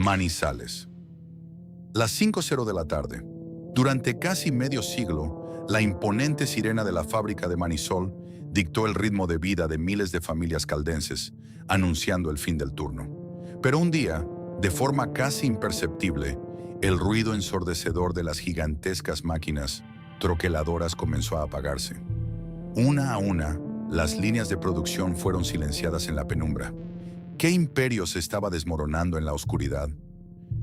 Manizales. Las 5:00 de la tarde. Durante casi medio siglo, la imponente sirena de la fábrica de Manisol dictó el ritmo de vida de miles de familias caldenses, anunciando el fin del turno. Pero un día, de forma casi imperceptible, el ruido ensordecedor de las gigantescas máquinas troqueladoras comenzó a apagarse. Una a una, las líneas de producción fueron silenciadas en la penumbra. ¿Qué imperio se estaba desmoronando en la oscuridad?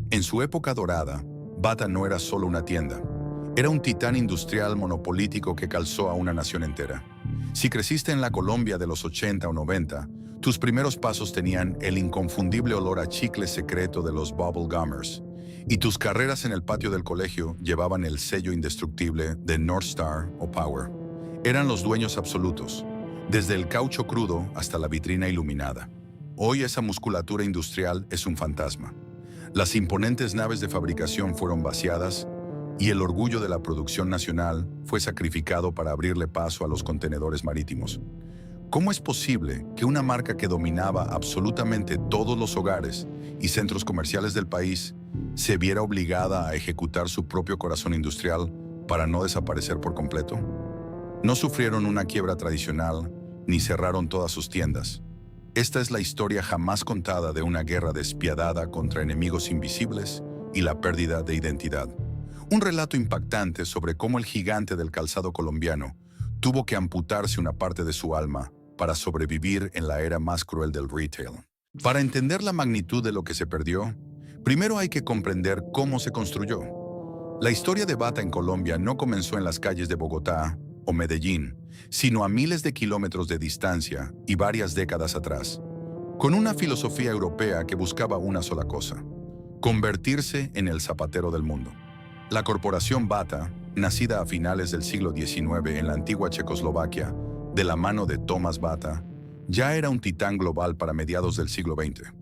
En su época dorada, Bata no era solo una tienda. Era un titán industrial monopolítico que calzó a una nación entera. Si creciste en la Colombia de los 80 o 90, tus primeros pasos tenían el inconfundible olor a chicle secreto de los Bubble Gummers, y tus carreras en el patio del colegio llevaban el sello indestructible de North Star o Power. Eran los dueños absolutos, desde el caucho crudo hasta la vitrina iluminada. Hoy esa musculatura industrial es un fantasma. Las imponentes naves de fabricación fueron vaciadas y el orgullo de la producción nacional fue sacrificado para abrirle paso a los contenedores marítimos. ¿Cómo es posible que una marca que dominaba absolutamente todos los hogares y centros comerciales del país se viera obligada a ejecutar su propio corazón industrial para no desaparecer por completo? No sufrieron una quiebra tradicional ni cerraron todas sus tiendas. Esta es la historia jamás contada de una guerra despiadada contra enemigos invisibles y la pérdida de identidad. Un relato impactante sobre cómo el gigante del calzado colombiano tuvo que amputarse una parte de su alma para sobrevivir en la era más cruel del retail. Para entender la magnitud de lo que se perdió, primero hay que comprender cómo se construyó. La historia de Bata en Colombia no comenzó en las calles de Bogotá o Medellín, sino a miles de kilómetros de distancia y varias décadas atrás, con una filosofía europea que buscaba una sola cosa: convertirse en el zapatero del mundo. La corporación Bata, nacida a finales del siglo XIX en la antigua Checoslovaquia, de la mano de Thomas Bata, ya era un titán global para mediados del siglo XX.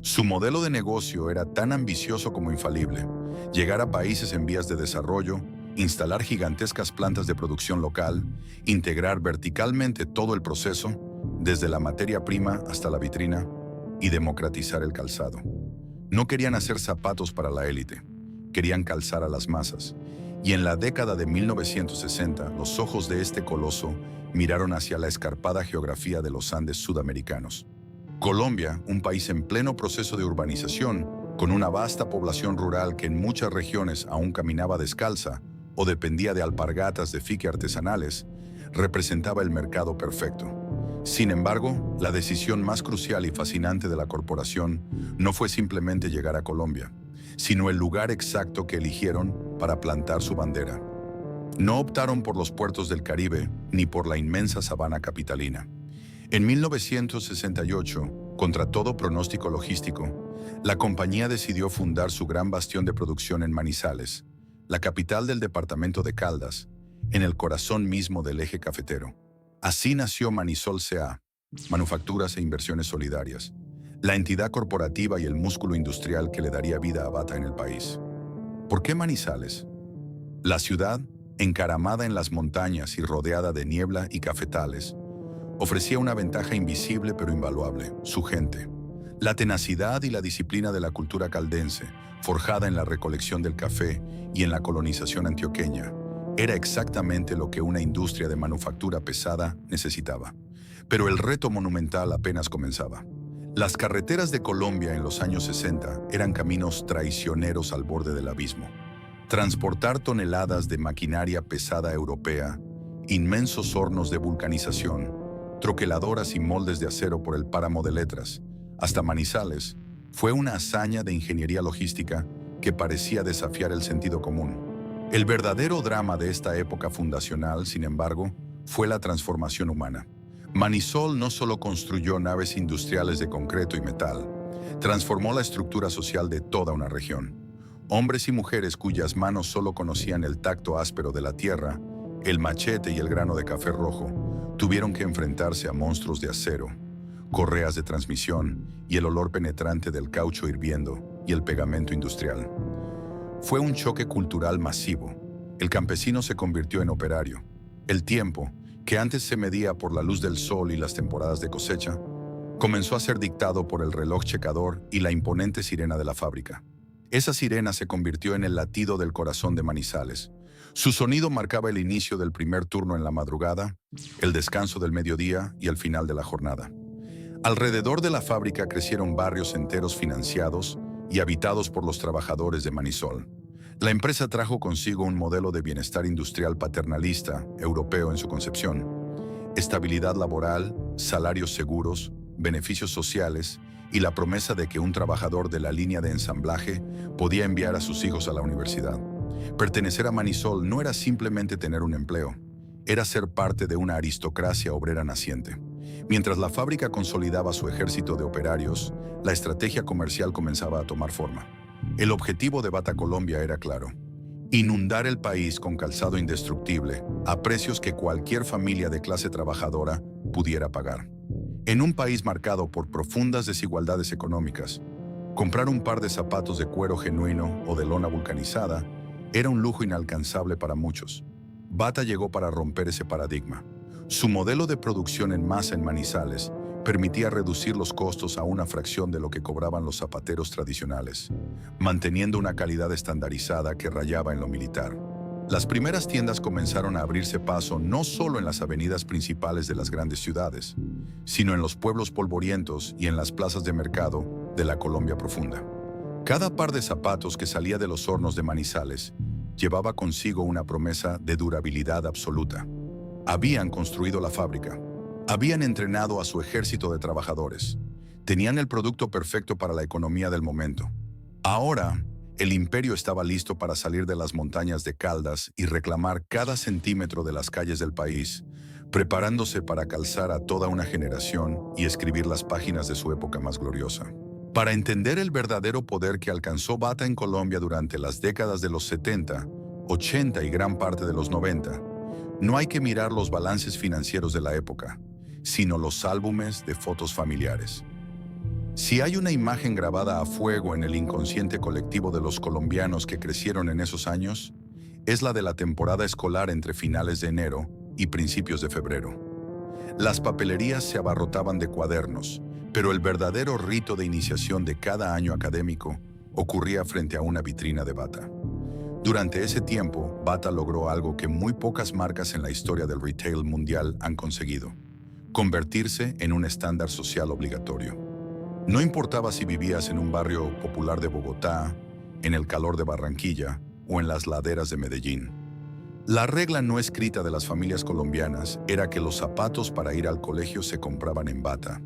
Su modelo de negocio era tan ambicioso como infalible: llegar a países en vías de desarrollo, instalar gigantescas plantas de producción local, integrar verticalmente todo el proceso, desde la materia prima hasta la vitrina, y democratizar el calzado. No querían hacer zapatos para la élite, querían calzar a las masas. Y en la década de 1960, los ojos de este coloso miraron hacia la escarpada geografía de los Andes sudamericanos. Colombia, un país en pleno proceso de urbanización, con una vasta población rural que en muchas regiones aún caminaba descalza o dependía de alpargatas de fique artesanales, representaba el mercado perfecto. Sin embargo, la decisión más crucial y fascinante de la corporación no fue simplemente llegar a Colombia, sino el lugar exacto que eligieron para plantar su bandera. No optaron por los puertos del Caribe ni por la inmensa sabana capitalina. En 1968, contra todo pronóstico logístico, la compañía decidió fundar su gran bastión de producción en Manizales, la capital del departamento de Caldas, en el corazón mismo del eje cafetero. Así nació Manisol S.A., Manufacturas e Inversiones Solidarias, la entidad corporativa y el músculo industrial que le daría vida a Bata en el país. ¿Por qué Manizales? La ciudad, encaramada en las montañas y rodeada de niebla y cafetales, ofrecía una ventaja invisible pero invaluable: su gente. La tenacidad y la disciplina de la cultura caldense, forjada en la recolección del café y en la colonización antioqueña, era exactamente lo que una industria de manufactura pesada necesitaba. Pero el reto monumental apenas comenzaba. Las carreteras de Colombia en los años 60 eran caminos traicioneros al borde del abismo. Transportar toneladas de maquinaria pesada europea, inmensos hornos de vulcanización, troqueladoras y moldes de acero por el páramo de Letras, hasta Manizales, fue una hazaña de ingeniería logística que parecía desafiar el sentido común. El verdadero drama de esta época fundacional, sin embargo, fue la transformación humana. Manisol no solo construyó naves industriales de concreto y metal, transformó la estructura social de toda una región. Hombres y mujeres cuyas manos solo conocían el tacto áspero de la tierra, el machete y el grano de café rojo, tuvieron que enfrentarse a monstruos de acero, correas de transmisión y el olor penetrante del caucho hirviendo y el pegamento industrial. Fue un choque cultural masivo. El campesino se convirtió en operario. El tiempo, que antes se medía por la luz del sol y las temporadas de cosecha, Comenzó a ser dictado por el reloj checador y la imponente sirena de la fábrica. Esa sirena se convirtió en el latido del corazón de Manizales. Su sonido marcaba el inicio del primer turno en la madrugada, el descanso del mediodía y el final de la jornada. Alrededor de la fábrica crecieron barrios enteros financiados y habitados por los trabajadores de Manisol. La empresa trajo consigo un modelo de bienestar industrial paternalista, europeo en su concepción. Estabilidad laboral, salarios seguros, beneficios sociales y la promesa de que un trabajador de la línea de ensamblaje podía enviar a sus hijos a la universidad. Pertenecer a Manisol no era simplemente tener un empleo, era ser parte de una aristocracia obrera naciente. Mientras la fábrica consolidaba su ejército de operarios, la estrategia comercial comenzaba a tomar forma. El objetivo de Bata Colombia era claro: inundar el país con calzado indestructible a precios que cualquier familia de clase trabajadora pudiera pagar. En un país marcado por profundas desigualdades económicas, comprar un par de zapatos de cuero genuino o de lona vulcanizada era un lujo inalcanzable para muchos. Bata llegó para romper ese paradigma. Su modelo de producción en masa en Manizales permitía reducir los costos a una fracción de lo que cobraban los zapateros tradicionales, manteniendo una calidad estandarizada que rayaba en lo militar. Las primeras tiendas comenzaron a abrirse paso no solo en las avenidas principales de las grandes ciudades, sino en los pueblos polvorientos y en las plazas de mercado de la Colombia profunda. Cada par de zapatos que salía de los hornos de Manizales llevaba consigo una promesa de durabilidad absoluta. Habían construido la fábrica, habían entrenado a su ejército de trabajadores, tenían el producto perfecto para la economía del momento. Ahora, el imperio estaba listo para salir de las montañas de Caldas y reclamar cada centímetro de las calles del país, preparándose para calzar a toda una generación y escribir las páginas de su época más gloriosa. Para entender el verdadero poder que alcanzó Bata en Colombia durante las décadas de los 70, 80 y gran parte de los 90, no hay que mirar los balances financieros de la época, sino los álbumes de fotos familiares. Si hay una imagen grabada a fuego en el inconsciente colectivo de los colombianos que crecieron en esos años, es la de la temporada escolar entre finales de enero y principios de febrero. Las papelerías se abarrotaban de cuadernos, pero el verdadero rito de iniciación de cada año académico ocurría frente a una vitrina de Bata. Durante ese tiempo, Bata logró algo que muy pocas marcas en la historia del retail mundial han conseguido: convertirse en un estándar social obligatorio. No importaba si vivías en un barrio popular de Bogotá, en el calor de Barranquilla o en las laderas de Medellín. La regla no escrita de las familias colombianas era que los zapatos para ir al colegio se compraban en Bata.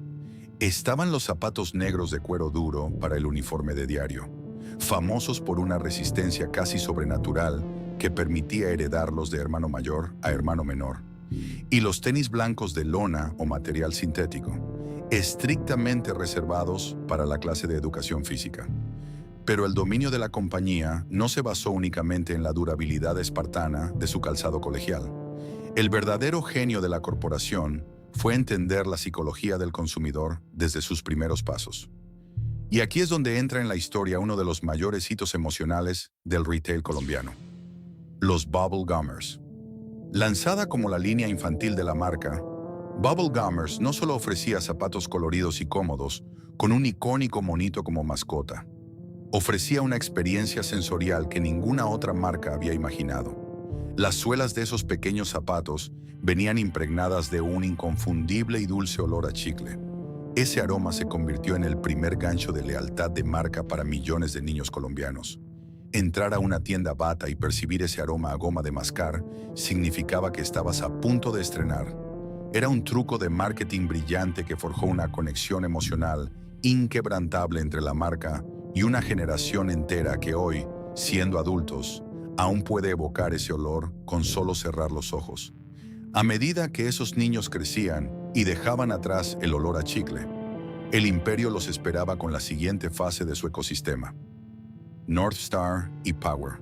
Estaban los zapatos negros de cuero duro para el uniforme de diario, famosos por una resistencia casi sobrenatural que permitía heredarlos de hermano mayor a hermano menor, y los tenis blancos de lona o material sintético, estrictamente reservados para la clase de educación física. Pero el dominio de la compañía no se basó únicamente en la durabilidad espartana de su calzado colegial. El verdadero genio de la corporación fue entender la psicología del consumidor desde sus primeros pasos. Y aquí es donde entra en la historia uno de los mayores hitos emocionales del retail colombiano: los Bubble Gummers. Lanzada como la línea infantil de la marca, Bubble Gummers no solo ofrecía zapatos coloridos y cómodos, con un icónico monito como mascota. Ofrecía una experiencia sensorial que ninguna otra marca había imaginado. Las suelas de esos pequeños zapatos venían impregnadas de un inconfundible y dulce olor a chicle. Ese aroma se convirtió en el primer gancho de lealtad de marca para millones de niños colombianos. Entrar a una tienda Bata y percibir ese aroma a goma de mascar significaba que estabas a punto de estrenar. Era un truco de marketing brillante que forjó una conexión emocional inquebrantable entre la marca y una generación entera que hoy, siendo adultos, aún puede evocar ese olor con solo cerrar los ojos. A medida que esos niños crecían y dejaban atrás el olor a chicle, el imperio los esperaba con la siguiente fase de su ecosistema: North Star y Power.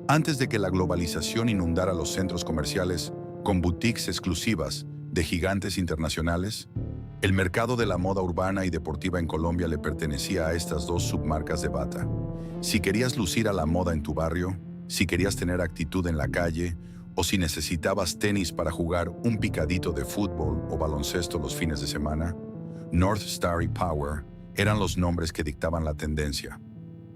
Antes de que la globalización inundara los centros comerciales con boutiques exclusivas de gigantes internacionales, el mercado de la moda urbana y deportiva en Colombia le pertenecía a estas dos submarcas de Bata. Si querías lucir a la moda en tu barrio, si querías tener actitud en la calle, o si necesitabas tenis para jugar un picadito de fútbol o baloncesto los fines de semana, North Star y Power eran los nombres que dictaban la tendencia.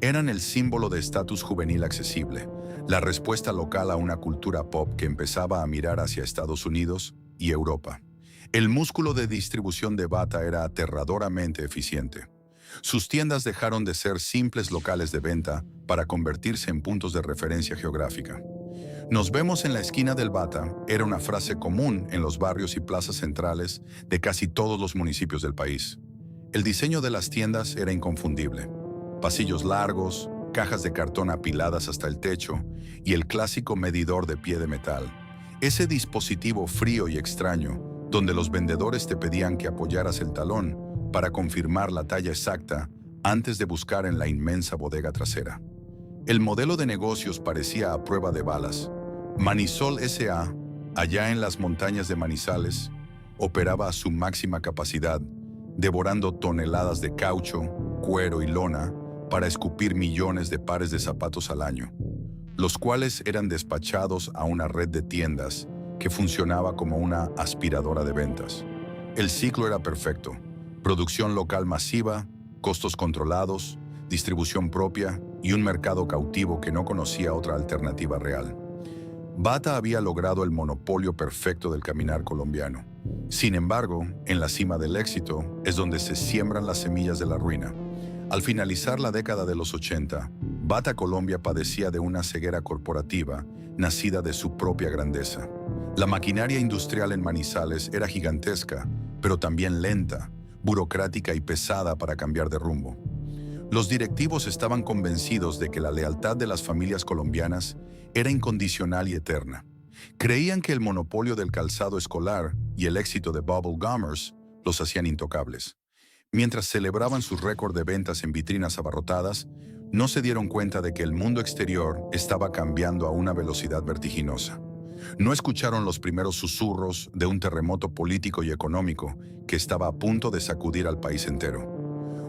Eran el símbolo de estatus juvenil accesible, la respuesta local a una cultura pop que empezaba a mirar hacia Estados Unidos y Europa. El músculo de distribución de Bata era aterradoramente eficiente. Sus tiendas dejaron de ser simples locales de venta para convertirse en puntos de referencia geográfica. Nos vemos en la esquina del Bata era una frase común en los barrios y plazas centrales de casi todos los municipios del país. El diseño de las tiendas era inconfundible. Pasillos largos, cajas de cartón apiladas hasta el techo y el clásico medidor de pie de metal. Ese dispositivo frío y extraño, donde los vendedores te pedían que apoyaras el talón para confirmar la talla exacta antes de buscar en la inmensa bodega trasera. El modelo de negocios parecía a prueba de balas. Manisol S.A., allá en las montañas de Manizales, operaba a su máxima capacidad, devorando toneladas de caucho, cuero y lona para escupir millones de pares de zapatos al año, los cuales eran despachados a una red de tiendas que funcionaba como una aspiradora de ventas. El ciclo era perfecto: producción local masiva, costos controlados, distribución propia y un mercado cautivo que no conocía otra alternativa real. Bata había logrado el monopolio perfecto del caminar colombiano. Sin embargo, en la cima del éxito es donde se siembran las semillas de la ruina. Al finalizar la década de los 80, Bata Colombia padecía de una ceguera corporativa nacida de su propia grandeza. La maquinaria industrial en Manizales era gigantesca, pero también lenta, burocrática y pesada para cambiar de rumbo. Los directivos estaban convencidos de que la lealtad de las familias colombianas era incondicional y eterna. Creían que el monopolio del calzado escolar y el éxito de Bubble Gummers los hacían intocables. Mientras celebraban sus récord de ventas en vitrinas abarrotadas, no se dieron cuenta de que el mundo exterior estaba cambiando a una velocidad vertiginosa. No escucharon los primeros susurros de un terremoto político y económico que estaba a punto de sacudir al país entero.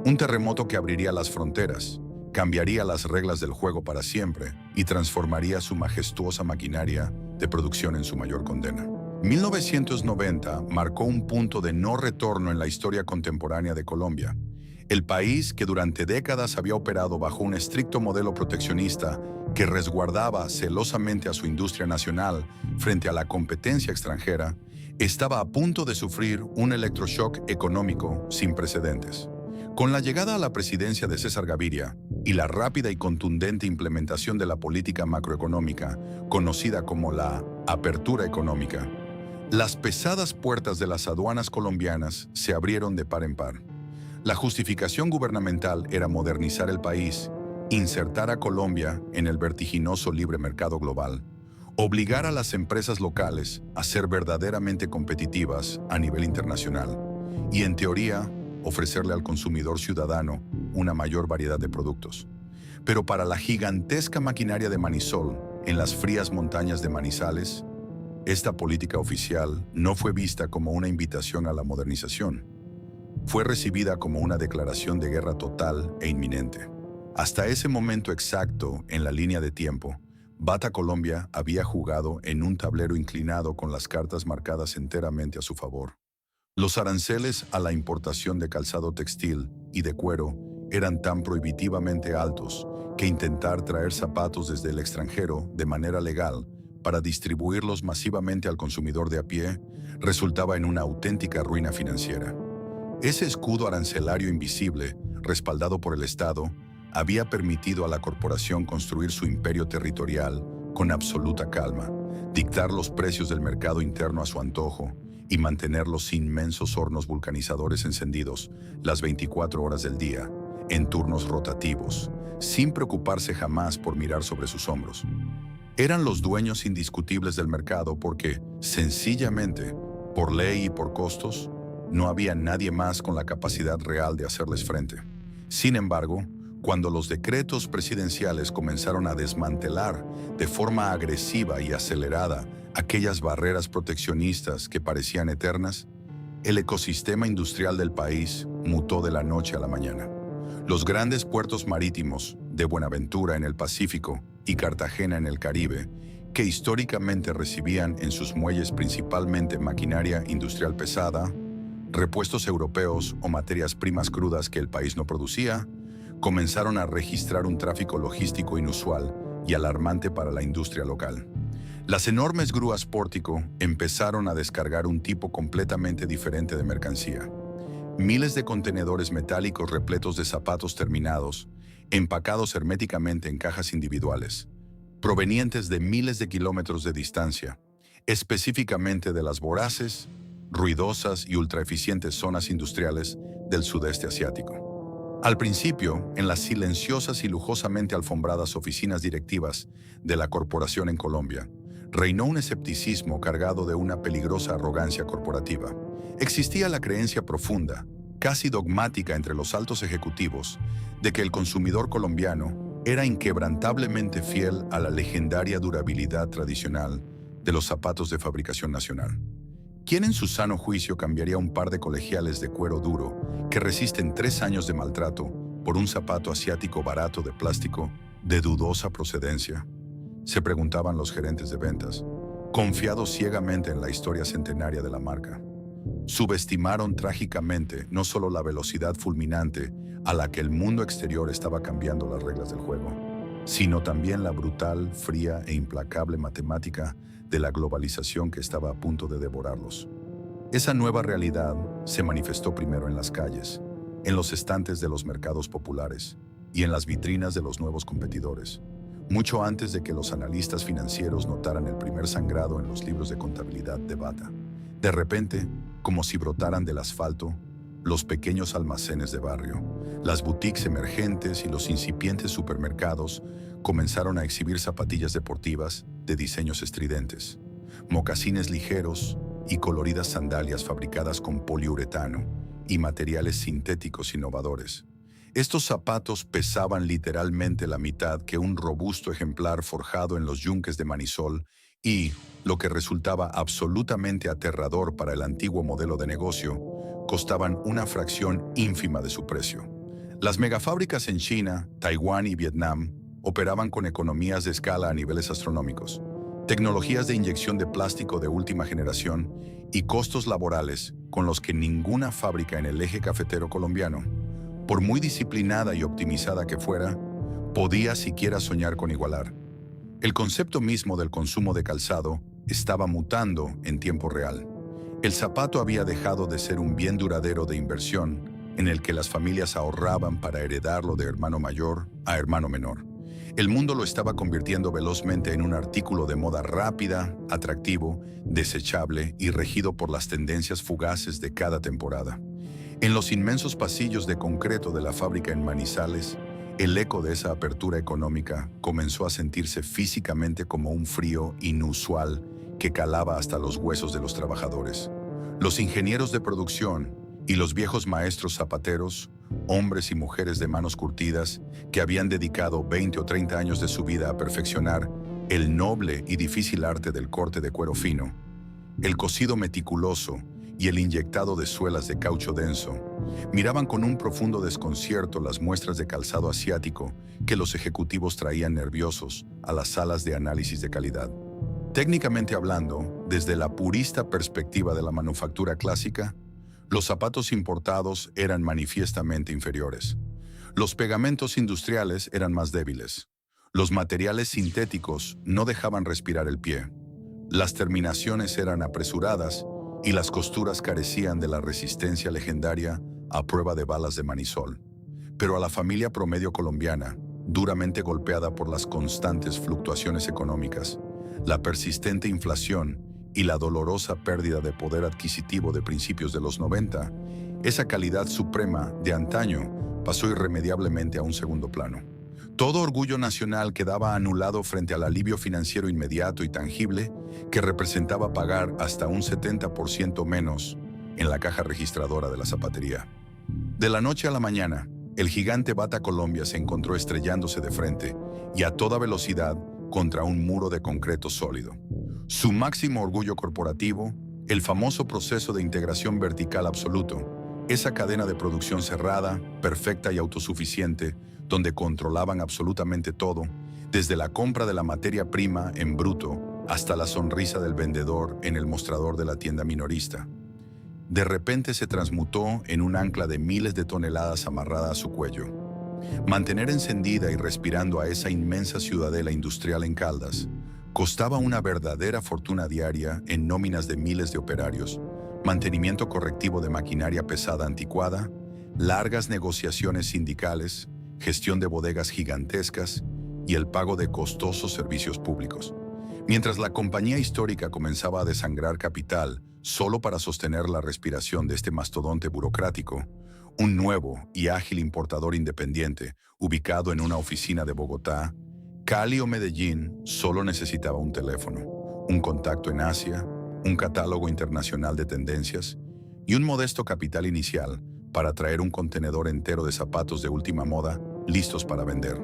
Un terremoto que abriría las fronteras, cambiaría las reglas del juego para siempre y transformaría su majestuosa maquinaria de producción en su mayor condena. 1990 marcó un punto de no retorno en la historia contemporánea de Colombia. El país, que durante décadas había operado bajo un estricto modelo proteccionista que resguardaba celosamente a su industria nacional frente a la competencia extranjera, estaba a punto de sufrir un electroshock económico sin precedentes. Con la llegada a la presidencia de César Gaviria y la rápida y contundente implementación de la política macroeconómica, conocida como la apertura económica, las pesadas puertas de las aduanas colombianas se abrieron de par en par. La justificación gubernamental era modernizar el país, insertar a Colombia en el vertiginoso libre mercado global, obligar a las empresas locales a ser verdaderamente competitivas a nivel internacional y, en teoría, ofrecerle al consumidor ciudadano una mayor variedad de productos. Pero para la gigantesca maquinaria de Manisol, en las frías montañas de Manizales, esta política oficial no fue vista como una invitación a la modernización. Fue recibida como una declaración de guerra total e inminente. Hasta ese momento exacto en la línea de tiempo, Bata Colombia había jugado en un tablero inclinado con las cartas marcadas enteramente a su favor. Los aranceles a la importación de calzado textil y de cuero eran tan prohibitivamente altos que intentar traer zapatos desde el extranjero de manera legal para distribuirlos masivamente al consumidor de a pie resultaba en una auténtica ruina financiera. Ese escudo arancelario invisible, respaldado por el Estado, había permitido a la corporación construir su imperio territorial con absoluta calma, dictar los precios del mercado interno a su antojo y mantener los inmensos hornos vulcanizadores encendidos las 24 horas del día, en turnos rotativos, sin preocuparse jamás por mirar sobre sus hombros. Eran los dueños indiscutibles del mercado porque, sencillamente, por ley y por costos, no había nadie más con la capacidad real de hacerles frente. Sin embargo, cuando los decretos presidenciales comenzaron a desmantelar de forma agresiva y acelerada aquellas barreras proteccionistas que parecían eternas, el ecosistema industrial del país mutó de la noche a la mañana. Los grandes puertos marítimos de Buenaventura en el Pacífico y Cartagena en el Caribe, que históricamente recibían en sus muelles principalmente maquinaria industrial pesada, repuestos europeos o materias primas crudas que el país no producía, comenzaron a registrar un tráfico logístico inusual y alarmante para la industria local. Las enormes grúas pórtico empezaron a descargar un tipo completamente diferente de mercancía. Miles de contenedores metálicos repletos de zapatos terminados, empacados herméticamente en cajas individuales, provenientes de miles de kilómetros de distancia, específicamente de las voraces, ruidosas y ultraeficientes zonas industriales del sudeste asiático. Al principio, en las silenciosas y lujosamente alfombradas oficinas directivas de la corporación en Colombia, reinó un escepticismo cargado de una peligrosa arrogancia corporativa. Existía la creencia profunda, casi dogmática entre los altos ejecutivos, de que el consumidor colombiano era inquebrantablemente fiel a la legendaria durabilidad tradicional de los zapatos de fabricación nacional. ¿Quién en su sano juicio cambiaría un par de colegiales de cuero duro que resisten 3 años de maltrato por un zapato asiático barato de plástico de dudosa procedencia? Se preguntaban los gerentes de ventas, confiados ciegamente en la historia centenaria de la marca. Subestimaron trágicamente no solo la velocidad fulminante a la que el mundo exterior estaba cambiando las reglas del juego, sino también la brutal, fría e implacable matemática de la globalización que estaba a punto de devorarlos. Esa nueva realidad se manifestó primero en las calles, en los estantes de los mercados populares y en las vitrinas de los nuevos competidores, mucho antes de que los analistas financieros notaran el primer sangrado en los libros de contabilidad de Bata. De repente, como si brotaran del asfalto, los pequeños almacenes de barrio, las boutiques emergentes y los incipientes supermercados comenzaron a exhibir zapatillas deportivas de diseños estridentes, mocasines ligeros y coloridas sandalias fabricadas con poliuretano y materiales sintéticos innovadores. Estos zapatos pesaban literalmente la mitad que un robusto ejemplar forjado en los yunques de Manisol y, lo que resultaba absolutamente aterrador para el antiguo modelo de negocio, costaban una fracción ínfima de su precio. Las megafábricas en China, Taiwán y Vietnam operaban con economías de escala a niveles astronómicos, tecnologías de inyección de plástico de última generación y costos laborales con los que ninguna fábrica en el eje cafetero colombiano, por muy disciplinada y optimizada que fuera, podía siquiera soñar con igualar. El concepto mismo del consumo de calzado estaba mutando en tiempo real. El zapato había dejado de ser un bien duradero de inversión en el que las familias ahorraban para heredarlo de hermano mayor a hermano menor. El mundo lo estaba convirtiendo velozmente en un artículo de moda rápida, atractivo, desechable y regido por las tendencias fugaces de cada temporada. En los inmensos pasillos de concreto de la fábrica en Manizales, el eco de esa apertura económica comenzó a sentirse físicamente como un frío inusual que calaba hasta los huesos de los trabajadores. Los ingenieros de producción y los viejos maestros zapateros, hombres y mujeres de manos curtidas que habían dedicado 20 o 30 años de su vida a perfeccionar el noble y difícil arte del corte de cuero fino, el cosido meticuloso y el inyectado de suelas de caucho denso, miraban con un profundo desconcierto las muestras de calzado asiático que los ejecutivos traían nerviosos a las salas de análisis de calidad. Técnicamente hablando, desde la purista perspectiva de la manufactura clásica, los zapatos importados eran manifiestamente inferiores. Los pegamentos industriales eran más débiles. Los materiales sintéticos no dejaban respirar el pie. Las terminaciones eran apresuradas y las costuras carecían de la resistencia legendaria a prueba de balas de Manisol. Pero a la familia promedio colombiana, duramente golpeada por las constantes fluctuaciones económicas, la persistente inflación y la dolorosa pérdida de poder adquisitivo de principios de los 90, esa calidad suprema de antaño pasó irremediablemente a un segundo plano. Todo orgullo nacional quedaba anulado frente al alivio financiero inmediato y tangible que representaba pagar hasta un 70% menos en la caja registradora de la zapatería. De la noche a la mañana, el gigante Bata Colombia se encontró estrellándose de frente y a toda velocidad contra un muro de concreto sólido. Su máximo orgullo corporativo, el famoso proceso de integración vertical absoluto, esa cadena de producción cerrada, perfecta y autosuficiente, donde controlaban absolutamente todo, desde la compra de la materia prima en bruto hasta la sonrisa del vendedor en el mostrador de la tienda minorista. de repente se transmutó en un ancla de miles de toneladas amarrada a su cuello. Mantener encendida y respirando a esa inmensa ciudadela industrial en Caldas costaba una verdadera fortuna diaria en nóminas de miles de operarios, mantenimiento correctivo de maquinaria pesada anticuada, largas negociaciones sindicales, gestión de bodegas gigantescas y el pago de costosos servicios públicos. Mientras la compañía histórica comenzaba a desangrar capital solo para sostener la respiración de este mastodonte burocrático, un nuevo y ágil importador independiente, ubicado en una oficina de Bogotá, Cali o Medellín, solo necesitaba un teléfono, un contacto en Asia, un catálogo internacional de tendencias y un modesto capital inicial para traer un contenedor entero de zapatos de última moda listos para vender.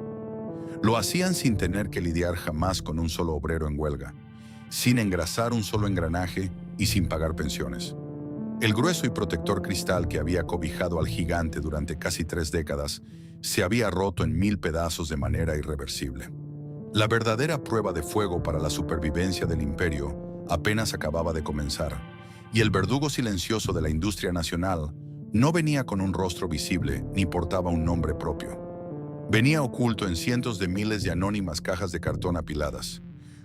Lo hacían sin tener que lidiar jamás con un solo obrero en huelga, sin engrasar un solo engranaje y sin pagar pensiones. El grueso y protector cristal que había cobijado al gigante durante casi 3 décadas se había roto en 1000 pedazos de manera irreversible. La verdadera prueba de fuego para la supervivencia del imperio apenas acababa de comenzar, y el verdugo silencioso de la industria nacional no venía con un rostro visible ni portaba un nombre propio. Venía oculto en cientos de miles de anónimas cajas de cartón apiladas,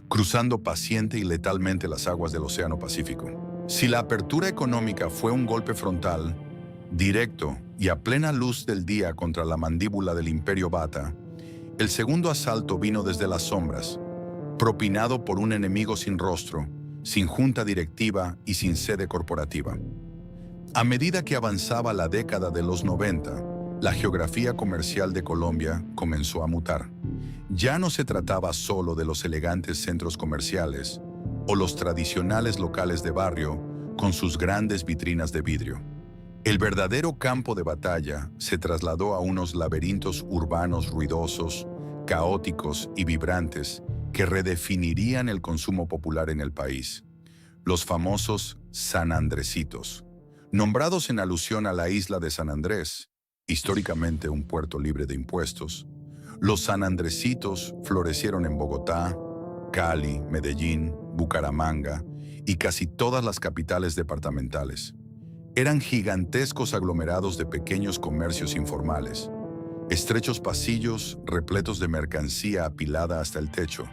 cruzando paciente y letalmente las aguas del Océano Pacífico. Si la apertura económica fue un golpe frontal, directo y a plena luz del día contra la mandíbula del Imperio Bata, el segundo asalto vino desde las sombras, propinado por un enemigo sin rostro, sin junta directiva y sin sede corporativa. A medida que avanzaba la década de los 90, la geografía comercial de Colombia comenzó a mutar. Ya no se trataba solo de los elegantes centros comerciales o los tradicionales locales de barrio con sus grandes vitrinas de vidrio. El verdadero campo de batalla se trasladó a unos laberintos urbanos ruidosos, caóticos y vibrantes que redefinirían el consumo popular en el país. Los famosos San Andresitos, nombrados en alusión a la isla de San Andrés, históricamente un puerto libre de impuestos. Los San Andresitos florecieron en Bogotá, Cali, Medellín, Bucaramanga y casi todas las capitales departamentales. Eran gigantescos aglomerados de pequeños comercios informales, estrechos pasillos repletos de mercancía apilada hasta el techo,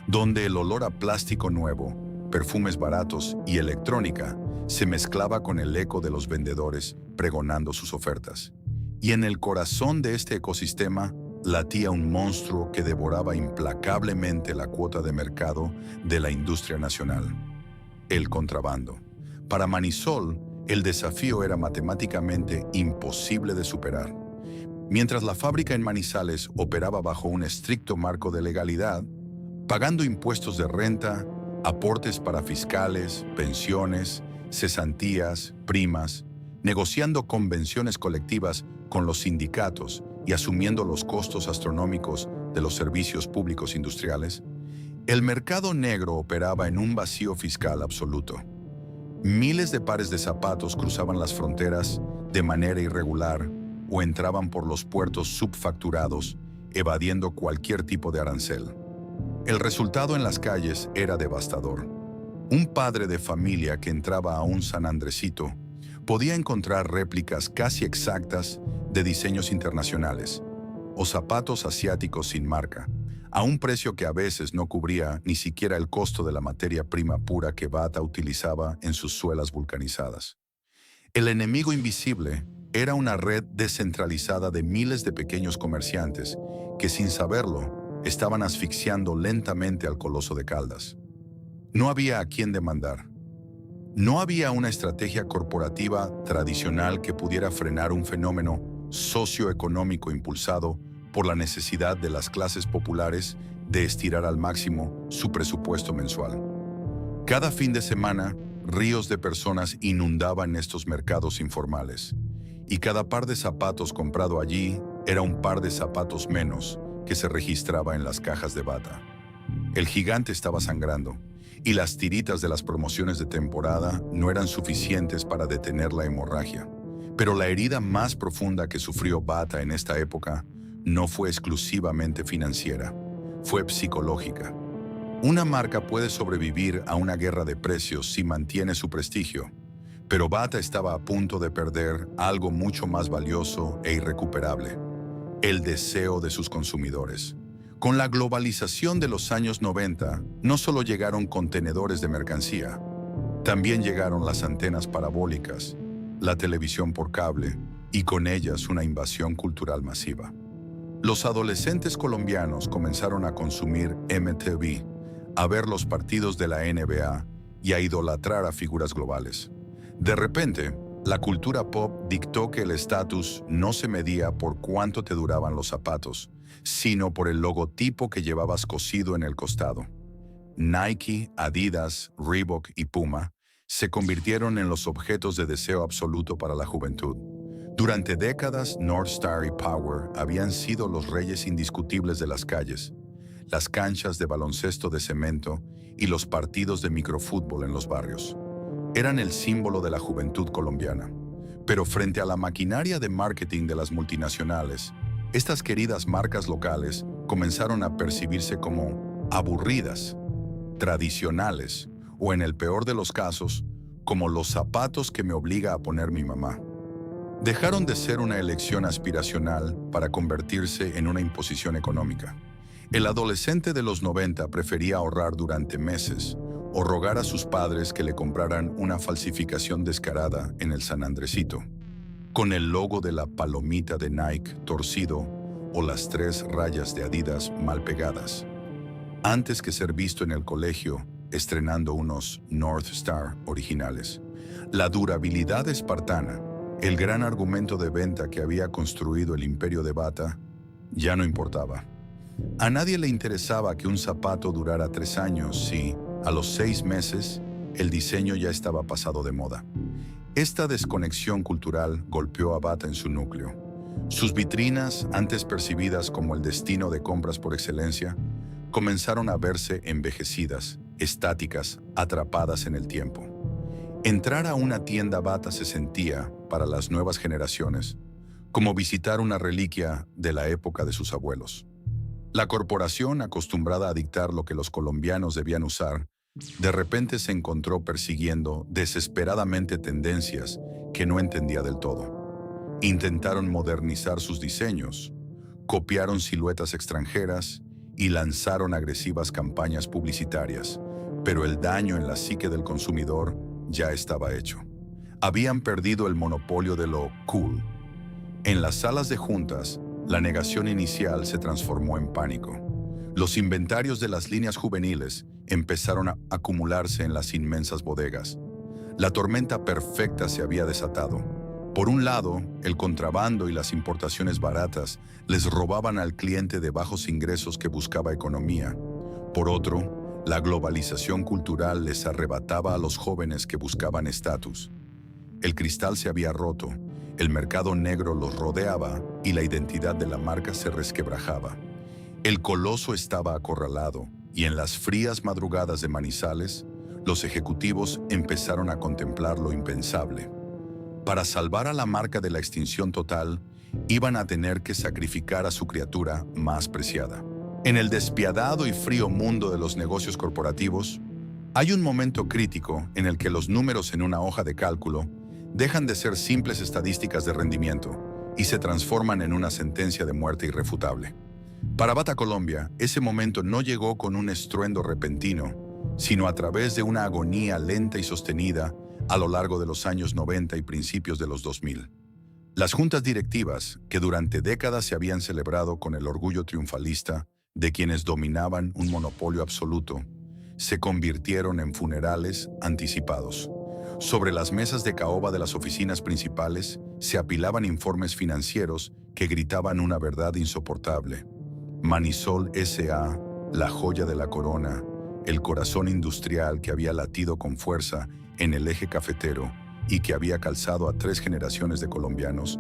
donde el olor a plástico nuevo, perfumes baratos y electrónica se mezclaba con el eco de los vendedores pregonando sus ofertas. Y en el corazón de este ecosistema latía un monstruo que devoraba implacablemente la cuota de mercado de la industria nacional: el contrabando. Para Manisol, el desafío era matemáticamente imposible de superar. Mientras la fábrica en Manizales operaba bajo un estricto marco de legalidad, pagando impuestos de renta, aportes para fiscales, pensiones, cesantías, primas, negociando convenciones colectivas con los sindicatos y asumiendo los costos astronómicos de los servicios públicos industriales, el mercado negro operaba en un vacío fiscal absoluto. Miles de pares de zapatos cruzaban las fronteras de manera irregular o entraban por los puertos subfacturados, evadiendo cualquier tipo de arancel. El resultado en las calles era devastador. Un padre de familia que entraba a un San Andresito podía encontrar réplicas casi exactas de diseños internacionales o zapatos asiáticos sin marca, a un precio que a veces no cubría ni siquiera el costo de la materia prima pura que Bata utilizaba en sus suelas vulcanizadas. El enemigo invisible era una red descentralizada de miles de pequeños comerciantes que, sin saberlo, estaban asfixiando lentamente al coloso de Caldas. No había a quién demandar. No había una estrategia corporativa tradicional que pudiera frenar un fenómeno socioeconómico impulsado por la necesidad de las clases populares de estirar al máximo su presupuesto mensual. Cada fin de semana, ríos de personas inundaban estos mercados informales, y cada par de zapatos comprado allí era un par de zapatos menos que se registraba en las cajas de Bata. El gigante estaba sangrando, y las tiritas de las promociones de temporada no eran suficientes para detener la hemorragia. Pero la herida más profunda que sufrió Bata en esta época no fue exclusivamente financiera, fue psicológica. Una marca puede sobrevivir a una guerra de precios si mantiene su prestigio, Pero Bata estaba a punto de perder algo mucho más valioso e irrecuperable: el deseo de sus consumidores. Con la globalización de los años 90, no solo llegaron contenedores de mercancía, también llegaron las antenas parabólicas, la televisión por cable y con ellas una invasión cultural masiva. Los adolescentes colombianos comenzaron a consumir MTV, a ver los partidos de la NBA y a idolatrar a figuras globales. De repente, la cultura pop dictó que el estatus no se medía por cuánto te duraban los zapatos, sino por el logotipo que llevabas cosido en el costado. Nike, Adidas, Reebok y Puma se convirtieron en los objetos de deseo absoluto para la juventud. Durante décadas, North Star y Power habían sido los reyes indiscutibles de las calles, las canchas de baloncesto de cemento y los partidos de microfútbol en los barrios. Eran el símbolo de la juventud colombiana. Pero frente a la maquinaria de marketing de las multinacionales, estas queridas marcas locales comenzaron a percibirse como aburridas, tradicionales, o en el peor de los casos, como los zapatos que me obliga a poner mi mamá. Dejaron de ser una elección aspiracional para convertirse en una imposición económica. El adolescente de los 90 prefería ahorrar durante meses o rogar a sus padres que le compraran una falsificación descarada en el San Andresito, con el logo de la palomita de Nike torcido o las 3 rayas de Adidas mal pegadas, antes que ser visto en el colegio estrenando unos North Star originales. La durabilidad espartana, el gran argumento de venta que había construido el imperio de Bata, ya no importaba. A nadie le interesaba que un zapato durara 3 años si, a los 6 meses, el diseño ya estaba pasado de moda. Esta desconexión cultural golpeó a Bata en su núcleo. Sus vitrinas, antes percibidas como el destino de compras por excelencia, comenzaron a verse envejecidas, estáticas, atrapadas en el tiempo. Entrar a una tienda Bata se sentía, para las nuevas generaciones, como visitar una reliquia de la época de sus abuelos. La corporación, acostumbrada a dictar lo que los colombianos debían usar, de repente se encontró persiguiendo desesperadamente tendencias que no entendía del todo. Intentaron modernizar sus diseños, copiaron siluetas extranjeras y lanzaron agresivas campañas publicitarias, pero el daño en la psique del consumidor ya estaba hecho. Habían perdido el monopolio de lo cool. En las salas de juntas, la negación inicial se transformó en pánico. Los inventarios de las líneas juveniles empezaron a acumularse en las inmensas bodegas. La tormenta perfecta se había desatado. Por un lado, el contrabando y las importaciones baratas les robaban al cliente de bajos ingresos que buscaba economía. Por otro, la globalización cultural les arrebataba a los jóvenes que buscaban estatus. El cristal se había roto, el mercado negro los rodeaba y la identidad de la marca se resquebrajaba. El coloso estaba acorralado y en las frías madrugadas de Manizales, los ejecutivos empezaron a contemplar lo impensable. Para salvar a la marca de la extinción total, iban a tener que sacrificar a su criatura más preciada. En el despiadado y frío mundo de los negocios corporativos, hay un momento crítico en el que los números en una hoja de cálculo dejan de ser simples estadísticas de rendimiento y se transforman en una sentencia de muerte irrefutable. Para Bata Colombia, ese momento no llegó con un estruendo repentino, sino a través de una agonía lenta y sostenida a lo largo de los años 90 y principios de los 2000. Las juntas directivas, que durante décadas se habían celebrado con el orgullo triunfalista de quienes dominaban un monopolio absoluto, se convirtieron en funerales anticipados. Sobre las mesas de caoba de las oficinas principales se apilaban informes financieros que gritaban una verdad insoportable. Manisol S.A., la joya de la corona, el corazón industrial que había latido con fuerza en el eje cafetero y que había calzado a 3 generaciones de colombianos,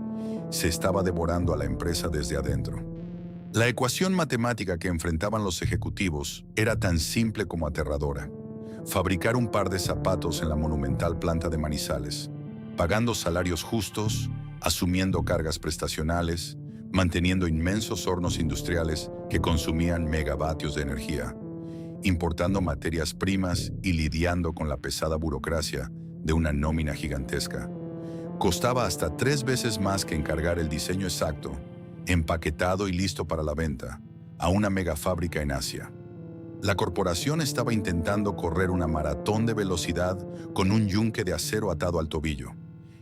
se estaba devorando a la empresa desde adentro. La ecuación matemática que enfrentaban los ejecutivos era tan simple como aterradora: fabricar un par de zapatos en la monumental planta de Manizales, pagando salarios justos, asumiendo cargas prestacionales, manteniendo inmensos hornos industriales que consumían megavatios de energía, importando materias primas y lidiando con la pesada burocracia de una nómina gigantesca. Costaba hasta 3 veces más que encargar el diseño exacto, empaquetado y listo para la venta, a una megafábrica en Asia. La corporación estaba intentando correr una maratón de velocidad con un yunque de acero atado al tobillo.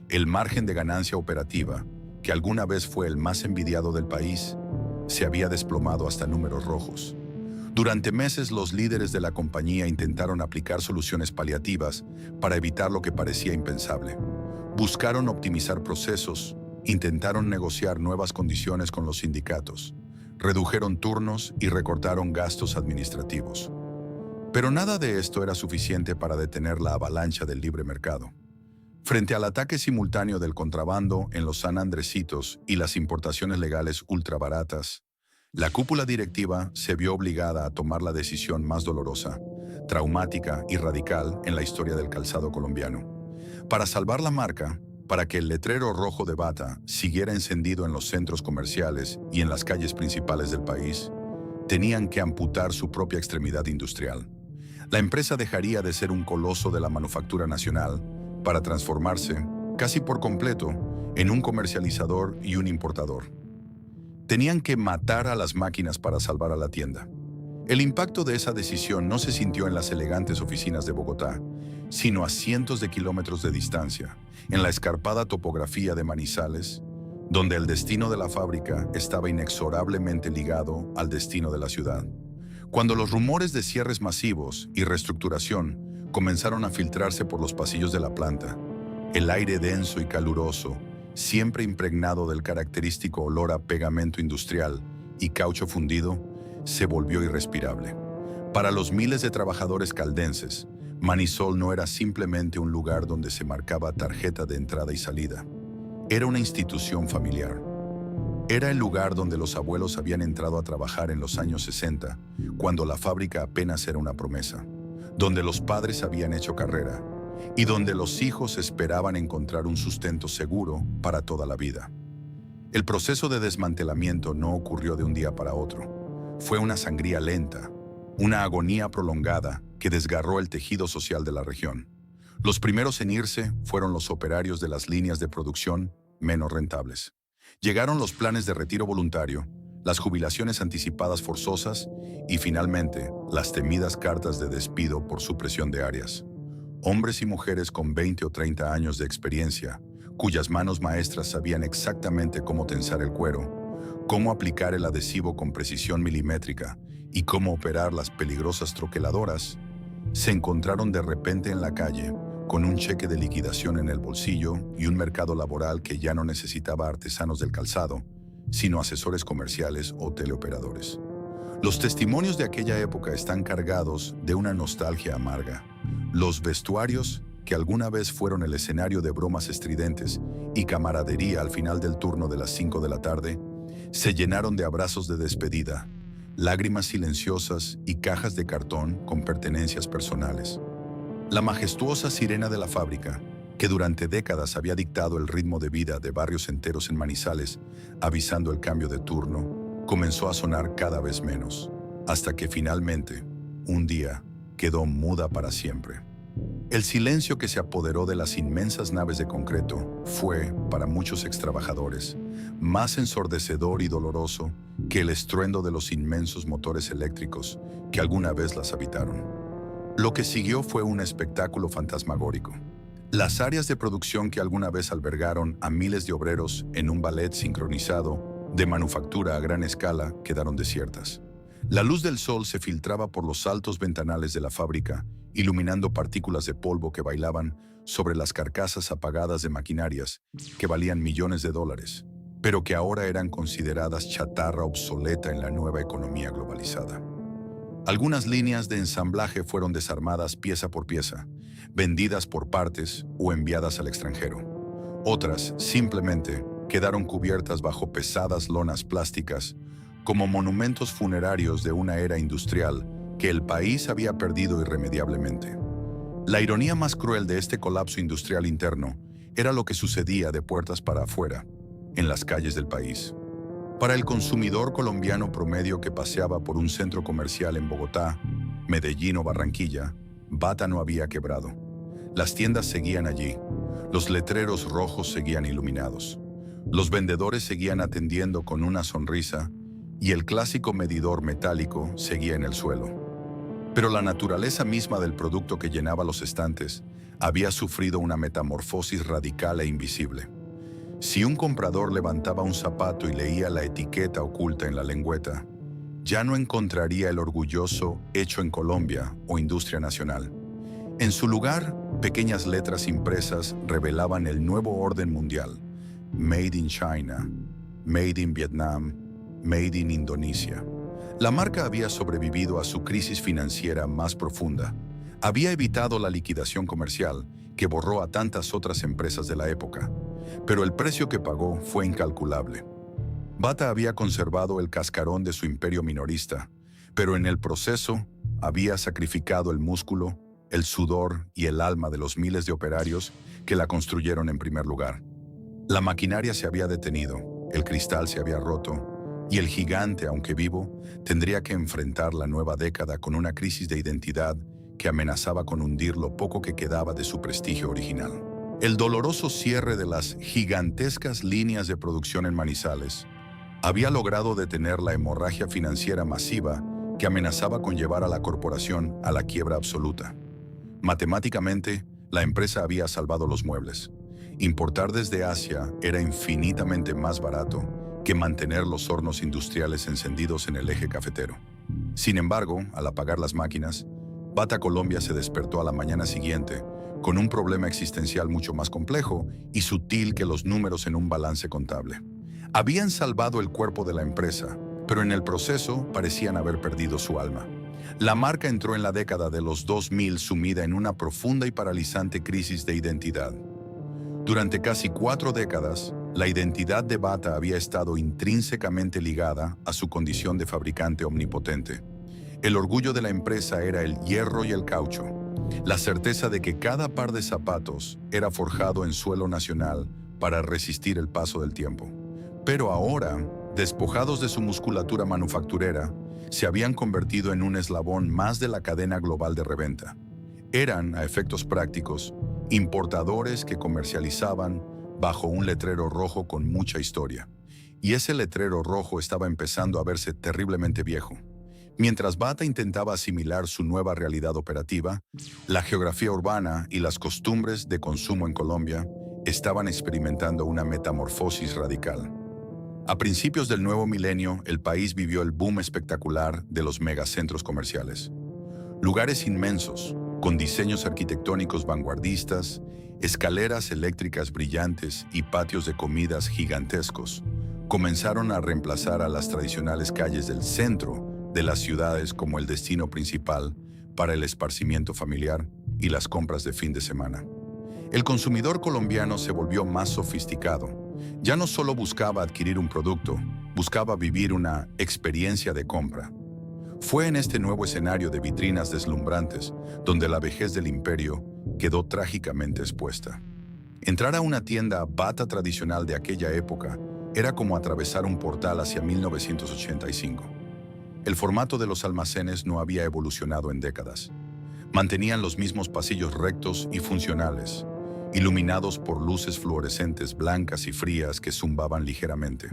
El margen de ganancia operativa, que alguna vez fue el más envidiado del país, se había desplomado hasta números rojos. Durante meses, los líderes de la compañía intentaron aplicar soluciones paliativas para evitar lo que parecía impensable. Buscaron optimizar procesos, intentaron negociar nuevas condiciones con los sindicatos, redujeron turnos y recortaron gastos administrativos. Pero nada de esto era suficiente para detener la avalancha del libre mercado. Frente al ataque simultáneo del contrabando en los San Andresitos y las importaciones legales ultra baratas, la cúpula directiva se vio obligada a tomar la decisión más dolorosa, traumática y radical en la historia del calzado colombiano. Para salvar la marca, para que el letrero rojo de Bata siguiera encendido en los centros comerciales y en las calles principales del país, tenían que amputar su propia extremidad industrial. La empresa dejaría de ser un coloso de la manufactura nacional para transformarse, casi por completo, en un comercializador y un importador. Tenían que matar a las máquinas para salvar a la tienda. El impacto de esa decisión no se sintió en las elegantes oficinas de Bogotá, sino a cientos de kilómetros de distancia, en la escarpada topografía de Manizales, donde el destino de la fábrica estaba inexorablemente ligado al destino de la ciudad. Cuando los rumores de cierres masivos y reestructuración comenzaron a filtrarse por los pasillos de la planta, el aire denso y caluroso, siempre impregnado del característico olor a pegamento industrial y caucho fundido, se volvió irrespirable. Para los miles de trabajadores caldenses, Manisol no era simplemente un lugar donde se marcaba tarjeta de entrada y salida. Era una institución familiar. Era el lugar donde los abuelos habían entrado a trabajar en los años 60, cuando la fábrica apenas era una promesa, donde los padres habían hecho carrera y donde los hijos esperaban encontrar un sustento seguro para toda la vida. El proceso de desmantelamiento no ocurrió de un día para otro. Fue una sangría lenta, una agonía prolongada que desgarró el tejido social de la región. Los primeros en irse fueron los operarios de las líneas de producción menos rentables. Llegaron los planes de retiro voluntario, las jubilaciones anticipadas forzosas y finalmente las temidas cartas de despido por supresión de áreas. Hombres y mujeres con 20 o 30 años de experiencia, cuyas manos maestras sabían exactamente cómo tensar el cuero, cómo aplicar el adhesivo con precisión milimétrica y cómo operar las peligrosas troqueladoras, se encontraron de repente en la calle con un cheque de liquidación en el bolsillo y un mercado laboral que ya no necesitaba artesanos del calzado, sino asesores comerciales o teleoperadores. Los testimonios de aquella época están cargados de una nostalgia amarga. Los vestuarios, que alguna vez fueron el escenario de bromas estridentes y camaradería al final del turno de las 5 de la tarde, se llenaron de abrazos de despedida, lágrimas silenciosas y cajas de cartón con pertenencias personales. La majestuosa sirena de la fábrica, que durante décadas había dictado el ritmo de vida de barrios enteros en Manizales, avisando el cambio de turno, comenzó a sonar cada vez menos, hasta que finalmente, un día, quedó muda para siempre. El silencio que se apoderó de las inmensas naves de concreto fue, para muchos extrabajadores, más ensordecedor y doloroso que el estruendo de los inmensos motores eléctricos que alguna vez las habitaron. Lo que siguió fue un espectáculo fantasmagórico. Las áreas de producción que alguna vez albergaron a miles de obreros en un ballet sincronizado de manufactura a gran escala quedaron desiertas. La luz del sol se filtraba por los altos ventanales de la fábrica, iluminando partículas de polvo que bailaban sobre las carcasas apagadas de maquinarias que valían millones de dólares, pero que ahora eran consideradas chatarra obsoleta en la nueva economía globalizada. Algunas líneas de ensamblaje fueron desarmadas pieza por pieza, vendidas por partes o enviadas al extranjero. Otras, simplemente, quedaron cubiertas bajo pesadas lonas plásticas, como monumentos funerarios de una era industrial que el país había perdido irremediablemente. La ironía más cruel de este colapso industrial interno era lo que sucedía de puertas para afuera, en las calles del país. Para el consumidor colombiano promedio que paseaba por un centro comercial en Bogotá, Medellín o Barranquilla, Bata no había quebrado. Las tiendas seguían allí, los letreros rojos seguían iluminados, los vendedores seguían atendiendo con una sonrisa y el clásico medidor metálico seguía en el suelo. Pero la naturaleza misma del producto que llenaba los estantes había sufrido una metamorfosis radical e invisible. Si un comprador levantaba un zapato y leía la etiqueta oculta en la lengüeta, ya no encontraría el orgulloso hecho en Colombia o industria nacional. En su lugar, pequeñas letras impresas revelaban el nuevo orden mundial: Made in China, Made in Vietnam, Made in Indonesia. La marca había sobrevivido a su crisis financiera más profunda. Había evitado la liquidación comercial que borró a tantas otras empresas de la época, pero el precio que pagó fue incalculable. Bata había conservado el cascarón de su imperio minorista, pero en el proceso había sacrificado el músculo, el sudor y el alma de los miles de operarios que la construyeron en primer lugar. La maquinaria se había detenido, el cristal se había roto, y el gigante, aunque vivo, tendría que enfrentar la nueva década con una crisis de identidad que amenazaba con hundir lo poco que quedaba de su prestigio original. El doloroso cierre de las gigantescas líneas de producción en Manizales había logrado detener la hemorragia financiera masiva que amenazaba con llevar a la corporación a la quiebra absoluta. Matemáticamente, la empresa había salvado los muebles. Importar desde Asia era infinitamente más barato que mantener los hornos industriales encendidos en el eje cafetero. Sin embargo, al apagar las máquinas, Bata Colombia se despertó a la mañana siguiente con un problema existencial mucho más complejo y sutil que los números en un balance contable. Habían salvado el cuerpo de la empresa, pero en el proceso parecían haber perdido su alma. La marca entró en la década de los 2000 sumida en una profunda y paralizante crisis de identidad. Durante casi 4 décadas, la identidad de Bata había estado intrínsecamente ligada a su condición de fabricante omnipotente. El orgullo de la empresa era el hierro y el caucho, la certeza de que cada par de zapatos era forjado en suelo nacional para resistir el paso del tiempo. Pero ahora, despojados de su musculatura manufacturera, se habían convertido en un eslabón más de la cadena global de reventa. Eran, a efectos prácticos, importadores que comercializaban bajo un letrero rojo con mucha historia. Y ese letrero rojo estaba empezando a verse terriblemente viejo. Mientras Bata intentaba asimilar su nueva realidad operativa, la geografía urbana y las costumbres de consumo en Colombia estaban experimentando una metamorfosis radical. A principios del nuevo milenio, el país vivió el boom espectacular de los megacentros comerciales. Lugares inmensos, con diseños arquitectónicos vanguardistas, escaleras eléctricas brillantes y patios de comidas gigantescos, comenzaron a reemplazar a las tradicionales calles del centro de las ciudades como el destino principal para el esparcimiento familiar y las compras de fin de semana. El consumidor colombiano se volvió más sofisticado. Ya no solo buscaba adquirir un producto, buscaba vivir una experiencia de compra. Fue en este nuevo escenario de vitrinas deslumbrantes donde la vejez del imperio quedó trágicamente expuesta. Entrar a una tienda Bata tradicional de aquella época era como atravesar un portal hacia 1985. El formato de los almacenes no había evolucionado en décadas. Mantenían los mismos pasillos rectos y funcionales, iluminados por luces fluorescentes blancas y frías que zumbaban ligeramente.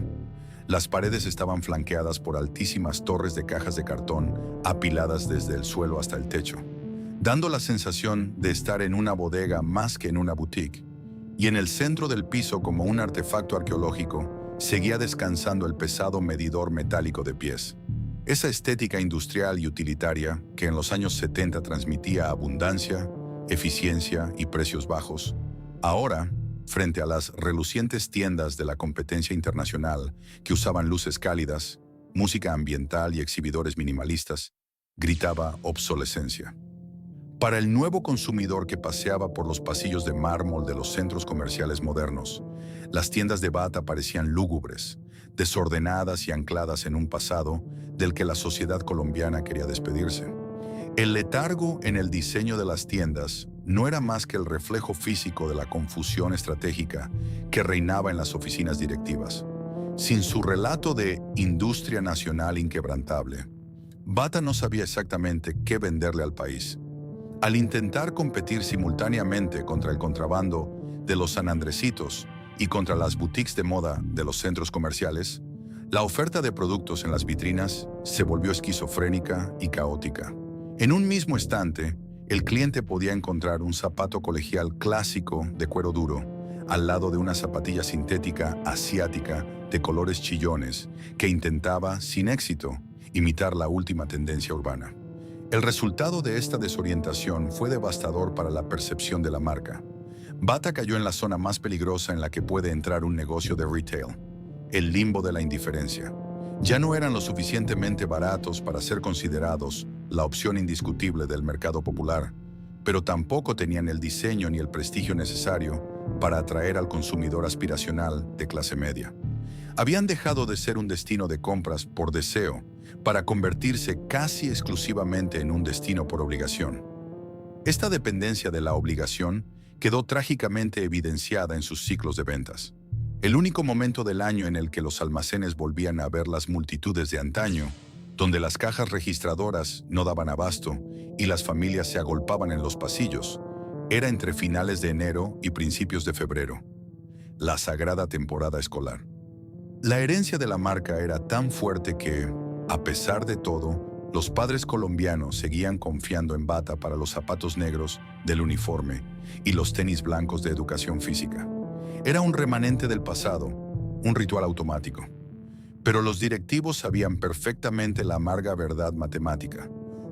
Las paredes estaban flanqueadas por altísimas torres de cajas de cartón apiladas desde el suelo hasta el techo, dando la sensación de estar en una bodega más que en una boutique. Y en el centro del piso, como un artefacto arqueológico, seguía descansando el pesado medidor metálico de pies. Esa estética industrial y utilitaria que en los años 70 transmitía abundancia, eficiencia y precios bajos, ahora, frente a las relucientes tiendas de la competencia internacional que usaban luces cálidas, música ambiental y exhibidores minimalistas, gritaba obsolescencia. Para el nuevo consumidor que paseaba por los pasillos de mármol de los centros comerciales modernos, las tiendas de Bata parecían lúgubres, desordenadas y ancladas en un pasado del que la sociedad colombiana quería despedirse. El letargo en el diseño de las tiendas no era más que el reflejo físico de la confusión estratégica que reinaba en las oficinas directivas. Sin su relato de industria nacional inquebrantable, Bata no sabía exactamente qué venderle al país. Al intentar competir simultáneamente contra el contrabando de los San Andresitos y contra las boutiques de moda de los centros comerciales, la oferta de productos en las vitrinas se volvió esquizofrénica y caótica. En un mismo estante, el cliente podía encontrar un zapato colegial clásico de cuero duro al lado de una zapatilla sintética asiática de colores chillones que intentaba, sin éxito, imitar la última tendencia urbana. El resultado de esta desorientación fue devastador para la percepción de la marca. Bata cayó en la zona más peligrosa en la que puede entrar un negocio de retail, el limbo de la indiferencia. Ya no eran lo suficientemente baratos para ser considerados la opción indiscutible del mercado popular, pero tampoco tenían el diseño ni el prestigio necesario para atraer al consumidor aspiracional de clase media. Habían dejado de ser un destino de compras por deseo para convertirse casi exclusivamente en un destino por obligación. Esta dependencia de la obligación quedó trágicamente evidenciada en sus ciclos de ventas. El único momento del año en el que los almacenes volvían a ver las multitudes de antaño, donde las cajas registradoras no daban abasto y las familias se agolpaban en los pasillos, era entre finales de enero y principios de febrero, la sagrada temporada escolar. La herencia de la marca era tan fuerte que, a pesar de todo, los padres colombianos seguían confiando en Bata para los zapatos negros del uniforme y los tenis blancos de educación física. Era un remanente del pasado, un ritual automático. Pero los directivos sabían perfectamente la amarga verdad matemática.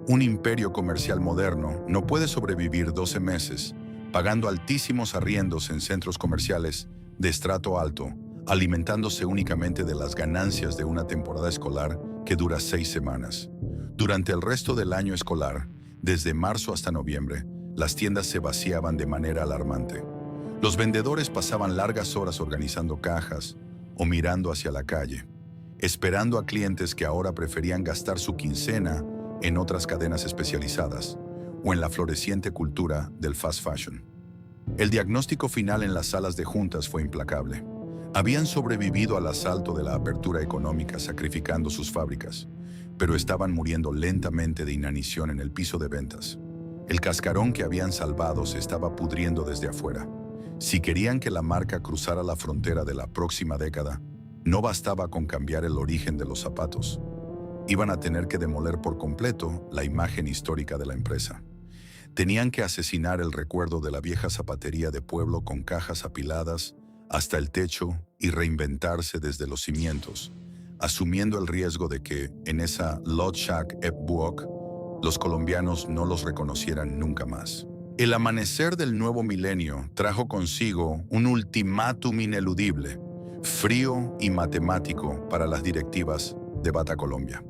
Un imperio comercial moderno no puede sobrevivir 12 meses pagando altísimos arriendos en centros comerciales de estrato alto, alimentándose únicamente de las ganancias de una temporada escolar que dura 6 semanas. Durante el resto del año escolar, desde marzo hasta noviembre, las tiendas se vaciaban de manera alarmante. Los vendedores pasaban largas horas organizando cajas o mirando hacia la calle, esperando a clientes que ahora preferían gastar su quincena en otras cadenas especializadas o en la floreciente cultura del fast fashion. El diagnóstico final en las salas de juntas fue implacable. Habían sobrevivido al asalto de la apertura económica sacrificando sus fábricas, pero estaban muriendo lentamente de inanición en el piso de ventas. El cascarón que habían salvado se estaba pudriendo desde afuera. Si querían que la marca cruzara la frontera de la próxima década, no bastaba con cambiar el origen de los zapatos. Iban a tener que demoler por completo la imagen histórica de la empresa. Tenían que asesinar el recuerdo de la vieja zapatería de pueblo con cajas apiladas hasta el techo y reinventarse desde los cimientos, asumiendo el riesgo de que, en esa Lotshak Ep Buok, los colombianos no los reconocieran nunca más. El amanecer del nuevo milenio trajo consigo un ultimátum ineludible, frío y matemático para las directivas de Bata Colombia.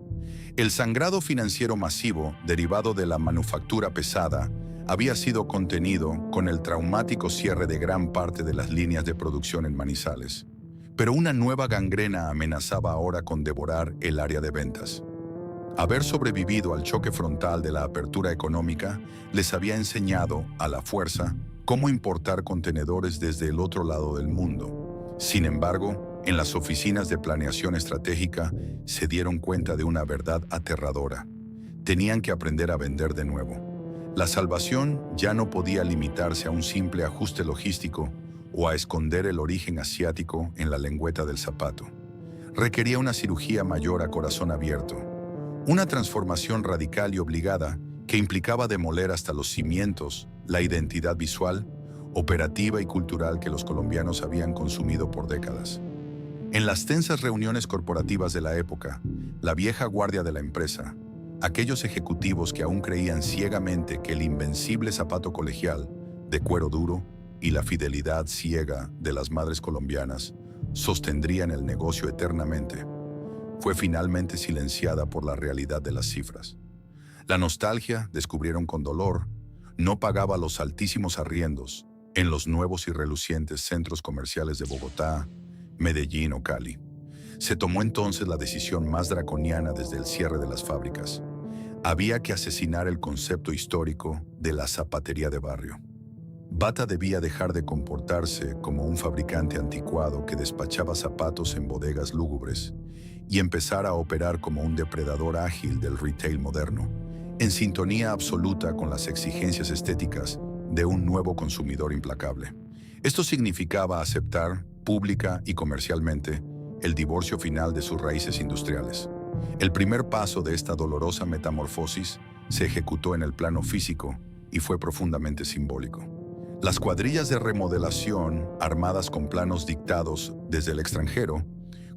El sangrado financiero masivo derivado de la manufactura pesada había sido contenido con el traumático cierre de gran parte de las líneas de producción en Manizales. Pero una nueva gangrena amenazaba ahora con devorar el área de ventas. Haber sobrevivido al choque frontal de la apertura económica les había enseñado, a la fuerza, cómo importar contenedores desde el otro lado del mundo. Sin embargo, en las oficinas de planeación estratégica se dieron cuenta de una verdad aterradora. Tenían que aprender a vender de nuevo. La salvación ya no podía limitarse a un simple ajuste logístico o a esconder el origen asiático en la lengüeta del zapato. Requería una cirugía mayor a corazón abierto, una transformación radical y obligada que implicaba demoler hasta los cimientos la identidad visual, operativa y cultural que los colombianos habían consumido por décadas. En las tensas reuniones corporativas de la época, la vieja guardia de la empresa, aquellos ejecutivos que aún creían ciegamente que el invencible zapato colegial, de cuero duro, y la fidelidad ciega de las madres colombianas sostendrían el negocio eternamente, fue finalmente silenciada por la realidad de las cifras. La nostalgia, descubrieron con dolor, no pagaba los altísimos arriendos en los nuevos y relucientes centros comerciales de Bogotá, Medellín o Cali. Se tomó entonces la decisión más draconiana desde el cierre de las fábricas. Había que asesinar el concepto histórico de la zapatería de barrio. Bata debía dejar de comportarse como un fabricante anticuado que despachaba zapatos en bodegas lúgubres y empezar a operar como un depredador ágil del retail moderno, en sintonía absoluta con las exigencias estéticas de un nuevo consumidor implacable. Esto significaba aceptar, pública y comercialmente, el divorcio final de sus raíces industriales. El primer paso de esta dolorosa metamorfosis se ejecutó en el plano físico y fue profundamente simbólico. Las cuadrillas de remodelación, armadas con planos dictados desde el extranjero,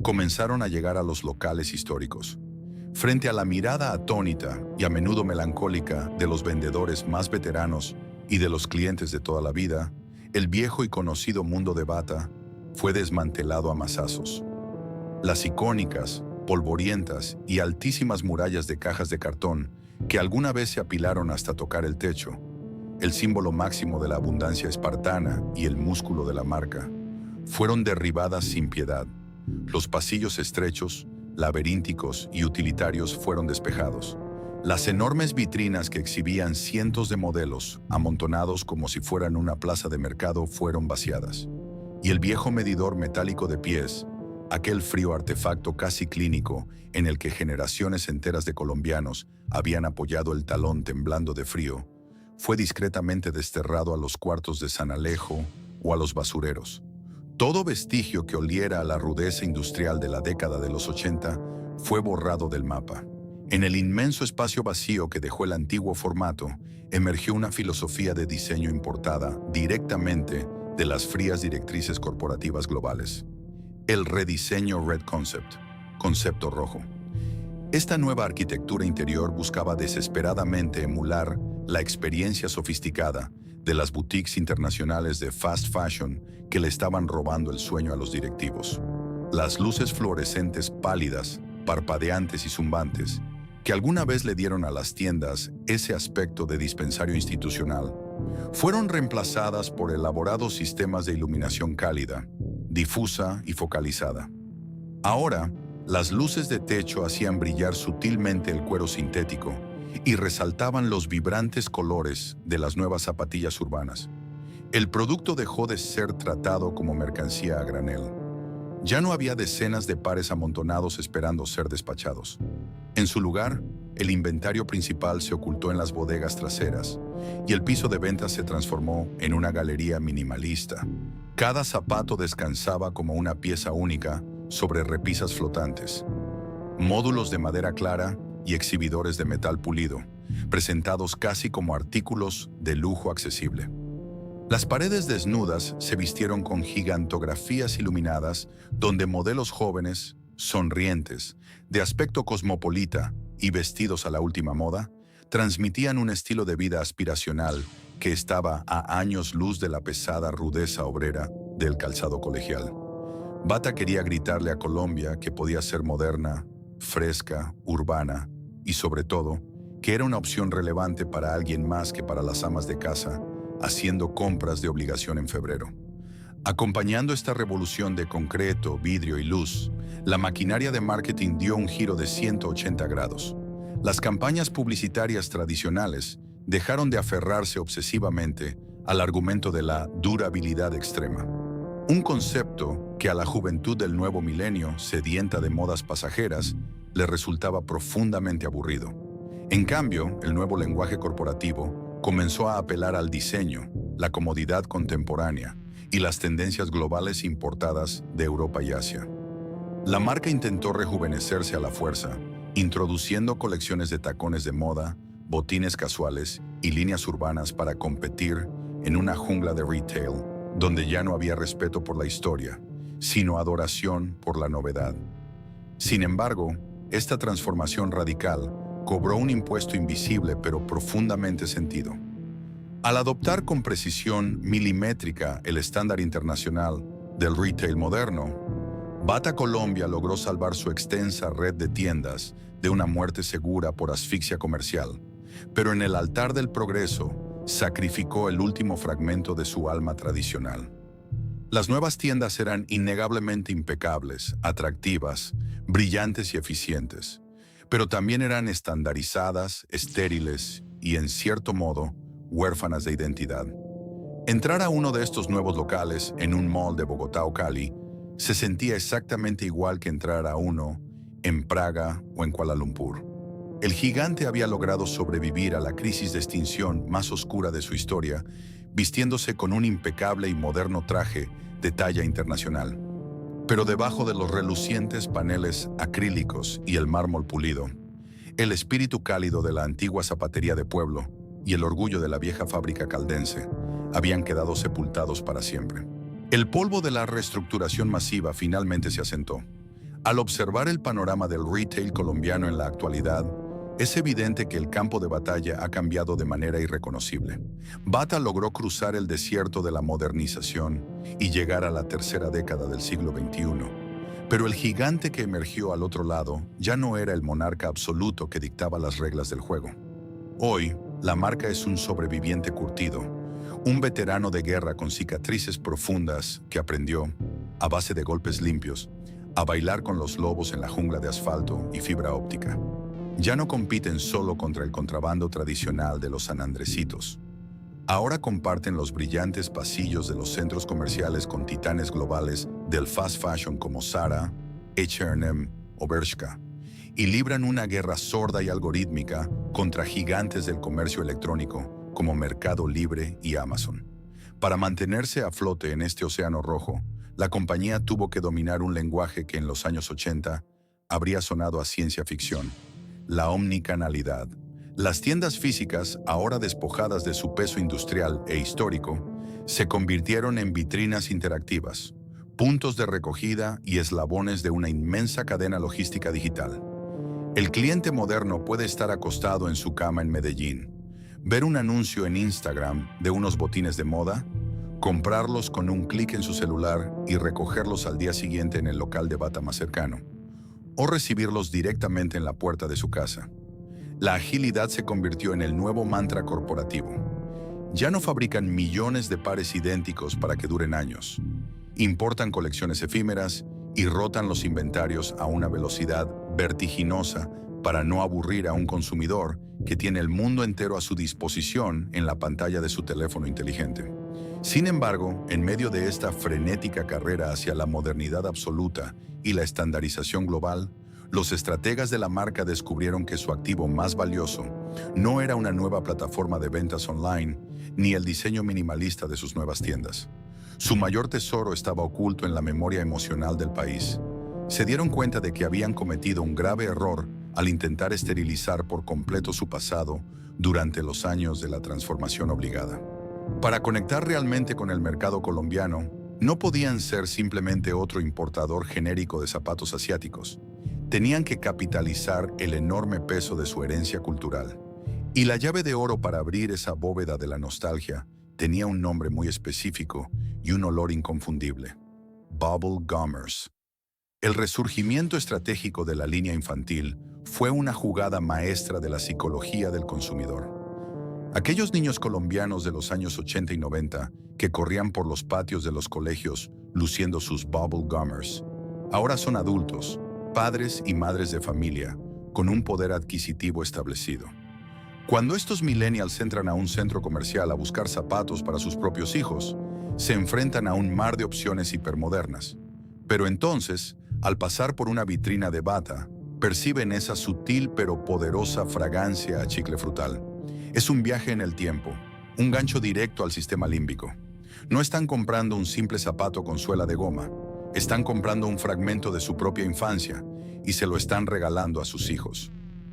comenzaron a llegar a los locales históricos. Frente a la mirada atónita y a menudo melancólica de los vendedores más veteranos y de los clientes de toda la vida, el viejo y conocido mundo de Bata fue desmantelado a mazazos. Las icónicas, polvorientas y altísimas murallas de cajas de cartón que alguna vez se apilaron hasta tocar el techo, el símbolo máximo de la abundancia espartana y el músculo de la marca, fueron derribadas sin piedad. Los pasillos estrechos, laberínticos y utilitarios fueron despejados. Las enormes vitrinas que exhibían cientos de modelos, amontonados como si fueran una plaza de mercado, fueron vaciadas. Y el viejo medidor metálico de pies, aquel frío artefacto casi clínico en el que generaciones enteras de colombianos habían apoyado el talón temblando de frío, fue discretamente desterrado a los cuartos de San Alejo o a los basureros. Todo vestigio que oliera a la rudeza industrial de la década de los 80 fue borrado del mapa. En el inmenso espacio vacío que dejó el antiguo formato, emergió una filosofía de diseño importada directamente de las frías directrices corporativas globales. El rediseño Red Concept, concepto rojo. Esta nueva arquitectura interior buscaba desesperadamente emular la experiencia sofisticada de las boutiques internacionales de fast fashion que le estaban robando el sueño a los directivos. Las luces fluorescentes pálidas, parpadeantes y zumbantes, que alguna vez le dieron a las tiendas ese aspecto de dispensario institucional, fueron reemplazadas por elaborados sistemas de iluminación cálida, difusa y focalizada. Ahora, las luces de techo hacían brillar sutilmente el cuero sintético y resaltaban los vibrantes colores de las nuevas zapatillas urbanas. El producto dejó de ser tratado como mercancía a granel. Ya no había decenas de pares amontonados esperando ser despachados. En su lugar, el inventario principal se ocultó en las bodegas traseras y el piso de ventas se transformó en una galería minimalista. Cada zapato descansaba como una pieza única sobre repisas flotantes. Módulos de madera clara y exhibidores de metal pulido, presentados casi como artículos de lujo accesible. Las paredes desnudas se vistieron con gigantografías iluminadas donde modelos jóvenes, sonrientes, de aspecto cosmopolita y vestidos a la última moda, transmitían un estilo de vida aspiracional que estaba a años luz de la pesada rudeza obrera del calzado colegial. Bata quería gritarle a Colombia que podía ser moderna, fresca, urbana y, sobre todo, que era una opción relevante para alguien más que para las amas de casa, haciendo compras de obligación en febrero. Acompañando esta revolución de concreto, vidrio y luz, la maquinaria de marketing dio un giro de 180 grados. Las campañas publicitarias tradicionales dejaron de aferrarse obsesivamente al argumento de la durabilidad extrema. Un concepto que a la juventud del nuevo milenio, sedienta de modas pasajeras, le resultaba profundamente aburrido. En cambio, el nuevo lenguaje corporativo comenzó a apelar al diseño, la comodidad contemporánea y las tendencias globales importadas de Europa y Asia. La marca intentó rejuvenecerse a la fuerza, introduciendo colecciones de tacones de moda, botines casuales y líneas urbanas para competir en una jungla de retail, donde ya no había respeto por la historia, sino adoración por la novedad. Sin embargo, esta transformación radical cobró un impuesto invisible pero profundamente sentido. Al adoptar con precisión milimétrica el estándar internacional del retail moderno, Bata Colombia logró salvar su extensa red de tiendas de una muerte segura por asfixia comercial, pero en el altar del progreso sacrificó el último fragmento de su alma tradicional. Las nuevas tiendas eran innegablemente impecables, atractivas, brillantes y eficientes, pero también eran estandarizadas, estériles y, en cierto modo, huérfanas de identidad. Entrar a uno de estos nuevos locales en un mall de Bogotá o Cali se sentía exactamente igual que entrar a uno en Praga o en Kuala Lumpur. El gigante había logrado sobrevivir a la crisis de extinción más oscura de su historia, vistiéndose con un impecable y moderno traje de talla internacional. Pero debajo de los relucientes paneles acrílicos y el mármol pulido, el espíritu cálido de la antigua zapatería de pueblo y el orgullo de la vieja fábrica caldense habían quedado sepultados para siempre. El polvo de la reestructuración masiva finalmente se asentó. Al observar el panorama del retail colombiano en la actualidad, es evidente que el campo de batalla ha cambiado de manera irreconocible. Bata logró cruzar el desierto de la modernización y llegar a la tercera década del siglo XXI. Pero el gigante que emergió al otro lado ya no era el monarca absoluto que dictaba las reglas del juego. Hoy, la marca es un sobreviviente curtido, un veterano de guerra con cicatrices profundas que aprendió, a base de golpes limpios, a bailar con los lobos en la jungla de asfalto y fibra óptica. Ya no compiten solo contra el contrabando tradicional de los sanandresitos. Ahora comparten los brillantes pasillos de los centros comerciales con titanes globales del fast fashion como Zara, H&M o Bershka, y libran una guerra sorda y algorítmica contra gigantes del comercio electrónico como Mercado Libre y Amazon. Para mantenerse a flote en este océano rojo, la compañía tuvo que dominar un lenguaje que en los años 80 habría sonado a ciencia ficción: la omnicanalidad. Las tiendas físicas, ahora despojadas de su peso industrial e histórico, se convirtieron en vitrinas interactivas, puntos de recogida y eslabones de una inmensa cadena logística digital. El cliente moderno puede estar acostado en su cama en Medellín, ver un anuncio en Instagram de unos botines de moda, comprarlos con un clic en su celular y recogerlos al día siguiente en el local de Bata más cercano, o recibirlos directamente en la puerta de su casa. La agilidad se convirtió en el nuevo mantra corporativo. Ya no fabrican millones de pares idénticos para que duren años. Importan colecciones efímeras y rotan los inventarios a una velocidad vertiginosa para no aburrir a un consumidor que tiene el mundo entero a su disposición en la pantalla de su teléfono inteligente. Sin embargo, en medio de esta frenética carrera hacia la modernidad absoluta y la estandarización global, los estrategas de la marca descubrieron que su activo más valioso no era una nueva plataforma de ventas online ni el diseño minimalista de sus nuevas tiendas. Su mayor tesoro estaba oculto en la memoria emocional del país. Se dieron cuenta de que habían cometido un grave error al intentar esterilizar por completo su pasado durante los años de la transformación obligada. Para conectar realmente con el mercado colombiano, no podían ser simplemente otro importador genérico de zapatos asiáticos. Tenían que capitalizar el enorme peso de su herencia cultural. Y la llave de oro para abrir esa bóveda de la nostalgia tenía un nombre muy específico y un olor inconfundible: Bubble Gummers. El resurgimiento estratégico de la línea infantil fue una jugada maestra de la psicología del consumidor. Aquellos niños colombianos de los años 80 y 90 que corrían por los patios de los colegios luciendo sus Bubble Gummers, ahora son adultos, padres y madres de familia, con un poder adquisitivo establecido. Cuando estos millennials entran a un centro comercial a buscar zapatos para sus propios hijos, se enfrentan a un mar de opciones hipermodernas. Pero entonces, al pasar por una vitrina de Bata, perciben esa sutil pero poderosa fragancia a chicle frutal. Es un viaje en el tiempo, un gancho directo al sistema límbico. No están comprando un simple zapato con suela de goma, están comprando un fragmento de su propia infancia y se lo están regalando a sus hijos.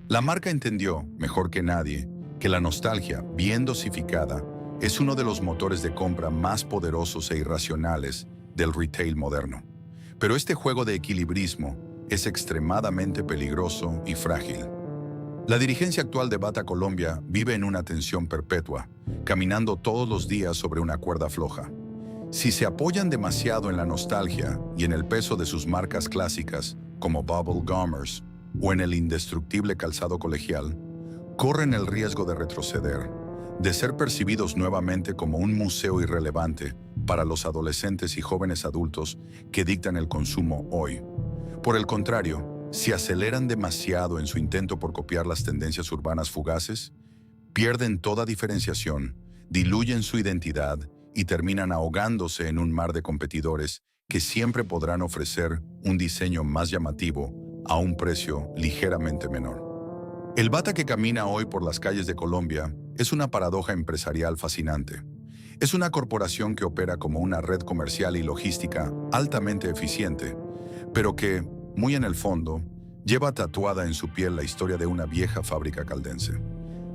La marca entendió, mejor que nadie, que la nostalgia, bien dosificada, es uno de los motores de compra más poderosos e irracionales del retail moderno. Pero este juego de equilibrismo es extremadamente peligroso y frágil. La dirigencia actual de Bata Colombia vive en una tensión perpetua, caminando todos los días sobre una cuerda floja. Si se apoyan demasiado en la nostalgia y en el peso de sus marcas clásicas, como Bubble Gummers, o en el indestructible calzado colegial, corren el riesgo de retroceder, de ser percibidos nuevamente como un museo irrelevante para los adolescentes y jóvenes adultos que dictan el consumo hoy. Por el contrario, si aceleran demasiado en su intento por copiar las tendencias urbanas fugaces, pierden toda diferenciación, diluyen su identidad y terminan ahogándose en un mar de competidores que siempre podrán ofrecer un diseño más llamativo a un precio ligeramente menor. El Bata que camina hoy por las calles de Colombia es una paradoja empresarial fascinante. Es una corporación que opera como una red comercial y logística altamente eficiente, pero que, muy en el fondo, lleva tatuada en su piel la historia de una vieja fábrica caldense.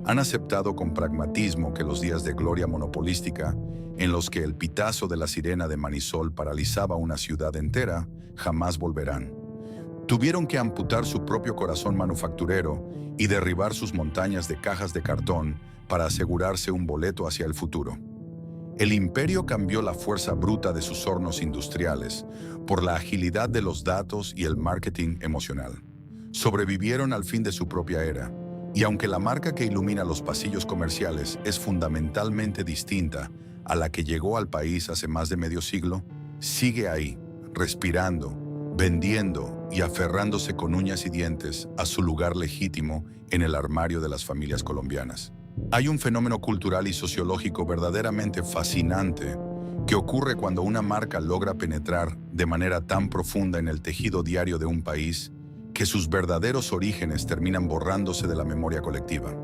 Han aceptado con pragmatismo que los días de gloria monopolística, en los que el pitazo de la sirena de Manisol paralizaba una ciudad entera, jamás volverán. Tuvieron que amputar su propio corazón manufacturero y derribar sus montañas de cajas de cartón para asegurarse un boleto hacia el futuro. El imperio cambió la fuerza bruta de sus hornos industriales por la agilidad de los datos y el marketing emocional. Sobrevivieron al fin de su propia era, y aunque la marca que ilumina los pasillos comerciales es fundamentalmente distinta a la que llegó al país hace más de medio siglo, sigue ahí, respirando, vendiendo y aferrándose con uñas y dientes a su lugar legítimo en el armario de las familias colombianas. Hay un fenómeno cultural y sociológico verdaderamente fascinante que ocurre cuando una marca logra penetrar de manera tan profunda en el tejido diario de un país que sus verdaderos orígenes terminan borrándose de la memoria colectiva.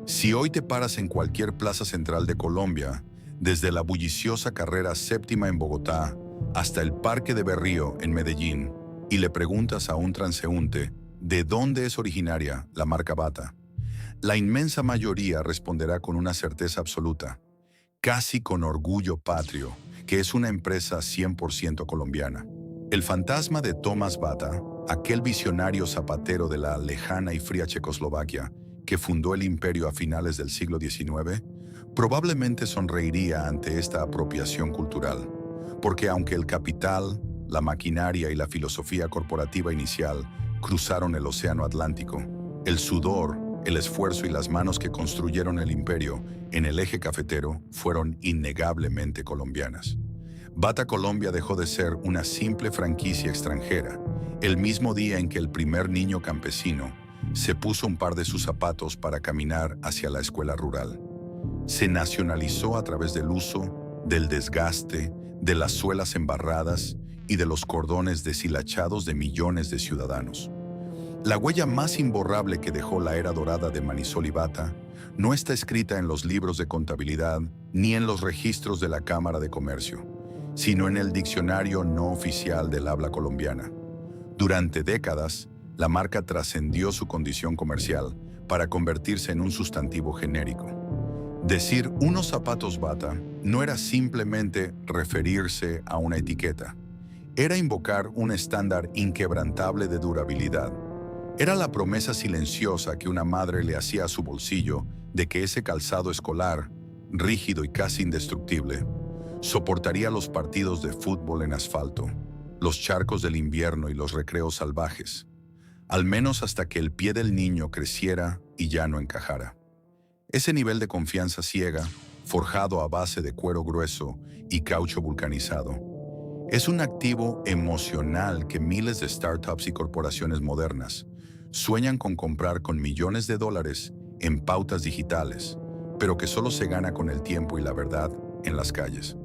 Si hoy te paras en cualquier plaza central de Colombia, desde la bulliciosa carrera séptima en Bogotá hasta el Parque de Berrío en Medellín, y le preguntas a un transeúnte de dónde es originaria la marca Bata, la inmensa mayoría responderá con una certeza absoluta, casi con orgullo patrio, que es una empresa 100% colombiana. El fantasma de Tomás Bata, aquel visionario zapatero de la lejana y fría Checoslovaquia, que fundó el imperio a finales del siglo XIX, probablemente sonreiría ante esta apropiación cultural, porque aunque el capital, la maquinaria y la filosofía corporativa inicial cruzaron el océano Atlántico, el sudor, el esfuerzo y las manos que construyeron el imperio en el eje cafetero fueron innegablemente colombianas. Bata Colombia dejó de ser una simple franquicia extranjera el mismo día en que el primer niño campesino se puso un par de sus zapatos para caminar hacia la escuela rural. Se nacionalizó a través del uso, del desgaste, de las suelas embarradas y de los cordones deshilachados de millones de ciudadanos. La huella más imborrable que dejó la era dorada de Manisol y Bata no está escrita en los libros de contabilidad ni en los registros de la Cámara de Comercio, sino en el diccionario no oficial del habla colombiana. Durante décadas, la marca trascendió su condición comercial para convertirse en un sustantivo genérico. Decir unos zapatos Bata no era simplemente referirse a una etiqueta, era invocar un estándar inquebrantable de durabilidad. Era la promesa silenciosa que una madre le hacía a su bolsillo de que ese calzado escolar, rígido y casi indestructible, soportaría los partidos de fútbol en asfalto, los charcos del invierno y los recreos salvajes, al menos hasta que el pie del niño creciera y ya no encajara. Ese nivel de confianza ciega, forjado a base de cuero grueso y caucho vulcanizado, es un activo emocional que miles de startups y corporaciones modernas sueñan con comprar con millones de dólares en pautas digitales, pero que solo se gana con el tiempo y la verdad en las calles.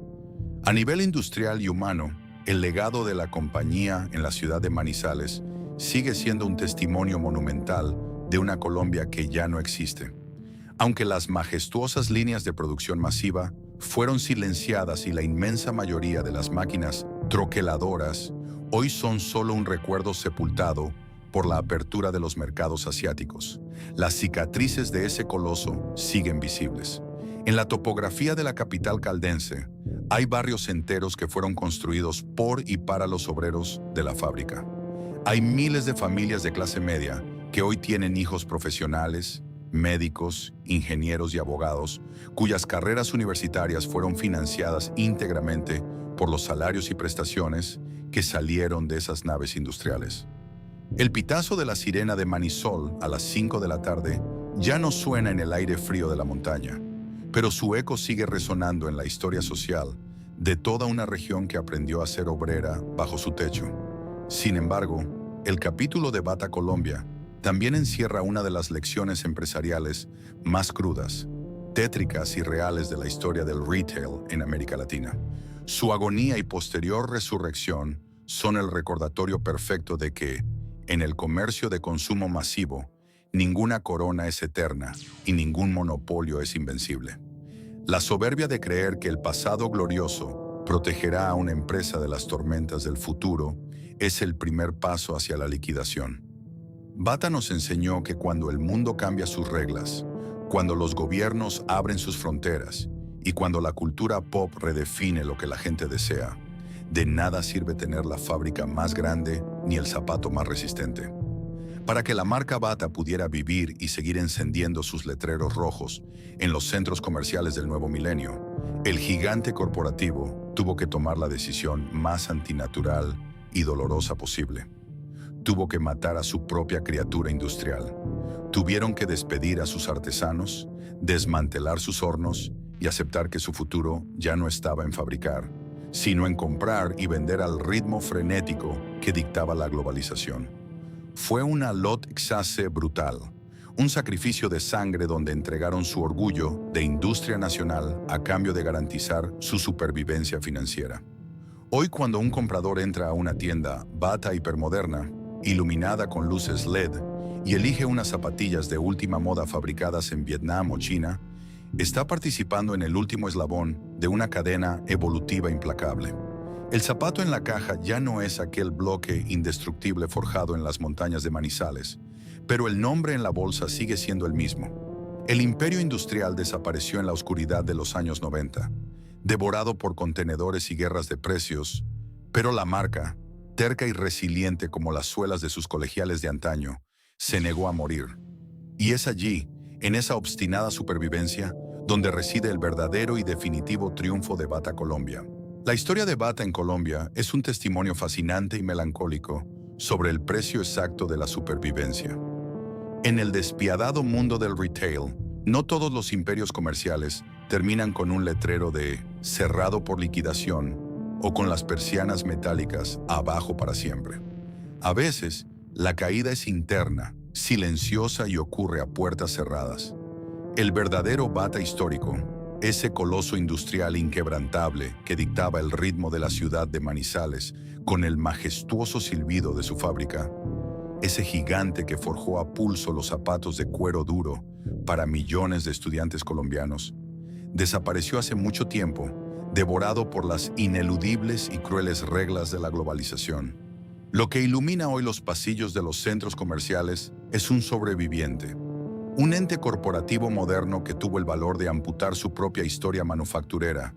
A nivel industrial y humano, el legado de la compañía en la ciudad de Manizales sigue siendo un testimonio monumental de una Colombia que ya no existe. Aunque las majestuosas líneas de producción masiva fueron silenciadas y la inmensa mayoría de las máquinas troqueladoras hoy son solo un recuerdo sepultado por la apertura de los mercados asiáticos, las cicatrices de ese coloso siguen visibles. En la topografía de la capital caldense, hay barrios enteros que fueron construidos por y para los obreros de la fábrica. Hay miles de familias de clase media que hoy tienen hijos profesionales, médicos, ingenieros y abogados, cuyas carreras universitarias fueron financiadas íntegramente por los salarios y prestaciones que salieron de esas naves industriales. El pitazo de la sirena de Manisol a las 5 de la tarde ya no suena en el aire frío de la montaña, pero su eco sigue resonando en la historia social de toda una región que aprendió a ser obrera bajo su techo. Sin embargo, el capítulo de Bata Colombia también encierra una de las lecciones empresariales más crudas, tétricas y reales de la historia del retail en América Latina. Su agonía y posterior resurrección son el recordatorio perfecto de que, en el comercio de consumo masivo, Ninguna corona es eterna y ningún monopolio es invencible. La soberbia de creer que el pasado glorioso protegerá a una empresa de las tormentas del futuro es el primer paso hacia la liquidación. Bata nos enseñó que cuando el mundo cambia sus reglas, cuando los gobiernos abren sus fronteras y cuando la cultura pop redefine lo que la gente desea, de nada sirve tener la fábrica más grande ni el zapato más resistente. Para que la marca Bata pudiera vivir y seguir encendiendo sus letreros rojos en los centros comerciales del nuevo milenio, el gigante corporativo tuvo que tomar la decisión más antinatural y dolorosa posible. Tuvo que matar a su propia criatura industrial. Tuvieron que despedir a sus artesanos, desmantelar sus hornos y aceptar que su futuro ya no estaba en fabricar, sino en comprar y vender al ritmo frenético que dictaba la globalización. Fue una lot-exase brutal, un sacrificio de sangre donde entregaron su orgullo de industria nacional a cambio de garantizar su supervivencia financiera. Hoy, cuando un comprador entra a una tienda Bata hipermoderna, iluminada con luces LED, y elige unas zapatillas de última moda fabricadas en Vietnam o China, está participando en el último eslabón de una cadena evolutiva implacable. El zapato en la caja ya no es aquel bloque indestructible forjado en las montañas de Manizales, pero el nombre en la bolsa sigue siendo el mismo. El imperio industrial desapareció en la oscuridad de los años 90, devorado por contenedores y guerras de precios, pero la marca, terca y resiliente como las suelas de sus colegiales de antaño, se negó a morir. Y es allí, en esa obstinada supervivencia, donde reside el verdadero y definitivo triunfo de Bata Colombia. La historia de Bata en Colombia es un testimonio fascinante y melancólico sobre el precio exacto de la supervivencia. En el despiadado mundo del retail, no todos los imperios comerciales terminan con un letrero de cerrado por liquidación o con las persianas metálicas abajo para siempre. A veces, la caída es interna, silenciosa y ocurre a puertas cerradas. El verdadero Bata histórico, ese coloso industrial inquebrantable que dictaba el ritmo de la ciudad de Manizales con el majestuoso silbido de su fábrica, ese gigante que forjó a pulso los zapatos de cuero duro para millones de estudiantes colombianos, desapareció hace mucho tiempo, devorado por las ineludibles y crueles reglas de la globalización. Lo que ilumina hoy los pasillos de los centros comerciales es un sobreviviente, un ente corporativo moderno que tuvo el valor de amputar su propia historia manufacturera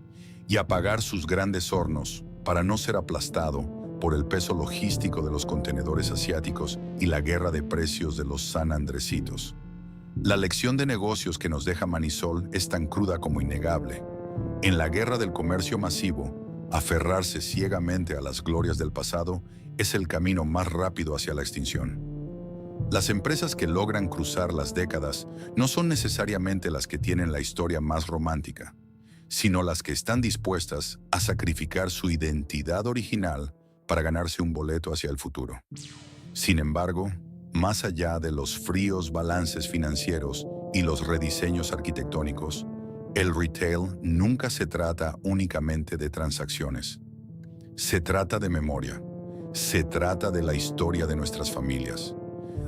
y apagar sus grandes hornos para no ser aplastado por el peso logístico de los contenedores asiáticos y la guerra de precios de los San Andresitos. La lección de negocios que nos deja Manisol es tan cruda como innegable. En la guerra del comercio masivo, aferrarse ciegamente a las glorias del pasado es el camino más rápido hacia la extinción. Las empresas que logran cruzar las décadas no son necesariamente las que tienen la historia más romántica, sino las que están dispuestas a sacrificar su identidad original para ganarse un boleto hacia el futuro. Sin embargo, más allá de los fríos balances financieros y los rediseños arquitectónicos, el retail nunca se trata únicamente de transacciones. Se trata de memoria. Se trata de la historia de nuestras familias.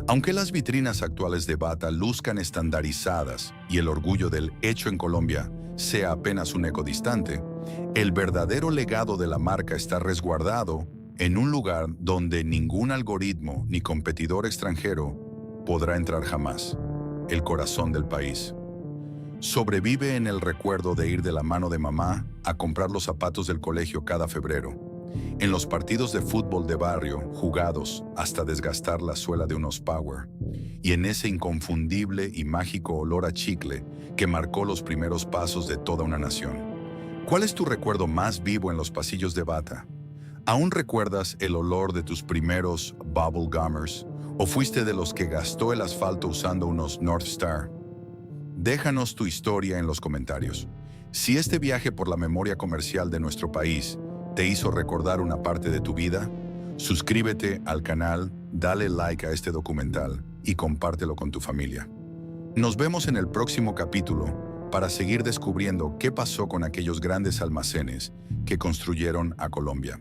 Aunque las vitrinas actuales de Bata luzcan estandarizadas y el orgullo del hecho en Colombia sea apenas un eco distante, el verdadero legado de la marca está resguardado en un lugar donde ningún algoritmo ni competidor extranjero podrá entrar jamás: el corazón del país. Sobrevive en el recuerdo de ir de la mano de mamá a comprar los zapatos del colegio cada febrero, en los partidos de fútbol de barrio jugados hasta desgastar la suela de unos Power, y en ese inconfundible y mágico olor a chicle que marcó los primeros pasos de toda una nación. ¿Cuál es tu recuerdo más vivo en los pasillos de Bata? ¿Aún recuerdas el olor de tus primeros Bubble Gummers? ¿O fuiste de los que gastó el asfalto usando unos North Star? Déjanos tu historia en los comentarios. Si este viaje por la memoria comercial de nuestro país te hizo recordar una parte de tu vida, suscríbete al canal, dale like a este documental y compártelo con tu familia. Nos vemos en el próximo capítulo para seguir descubriendo qué pasó con aquellos grandes almacenes que construyeron a Colombia.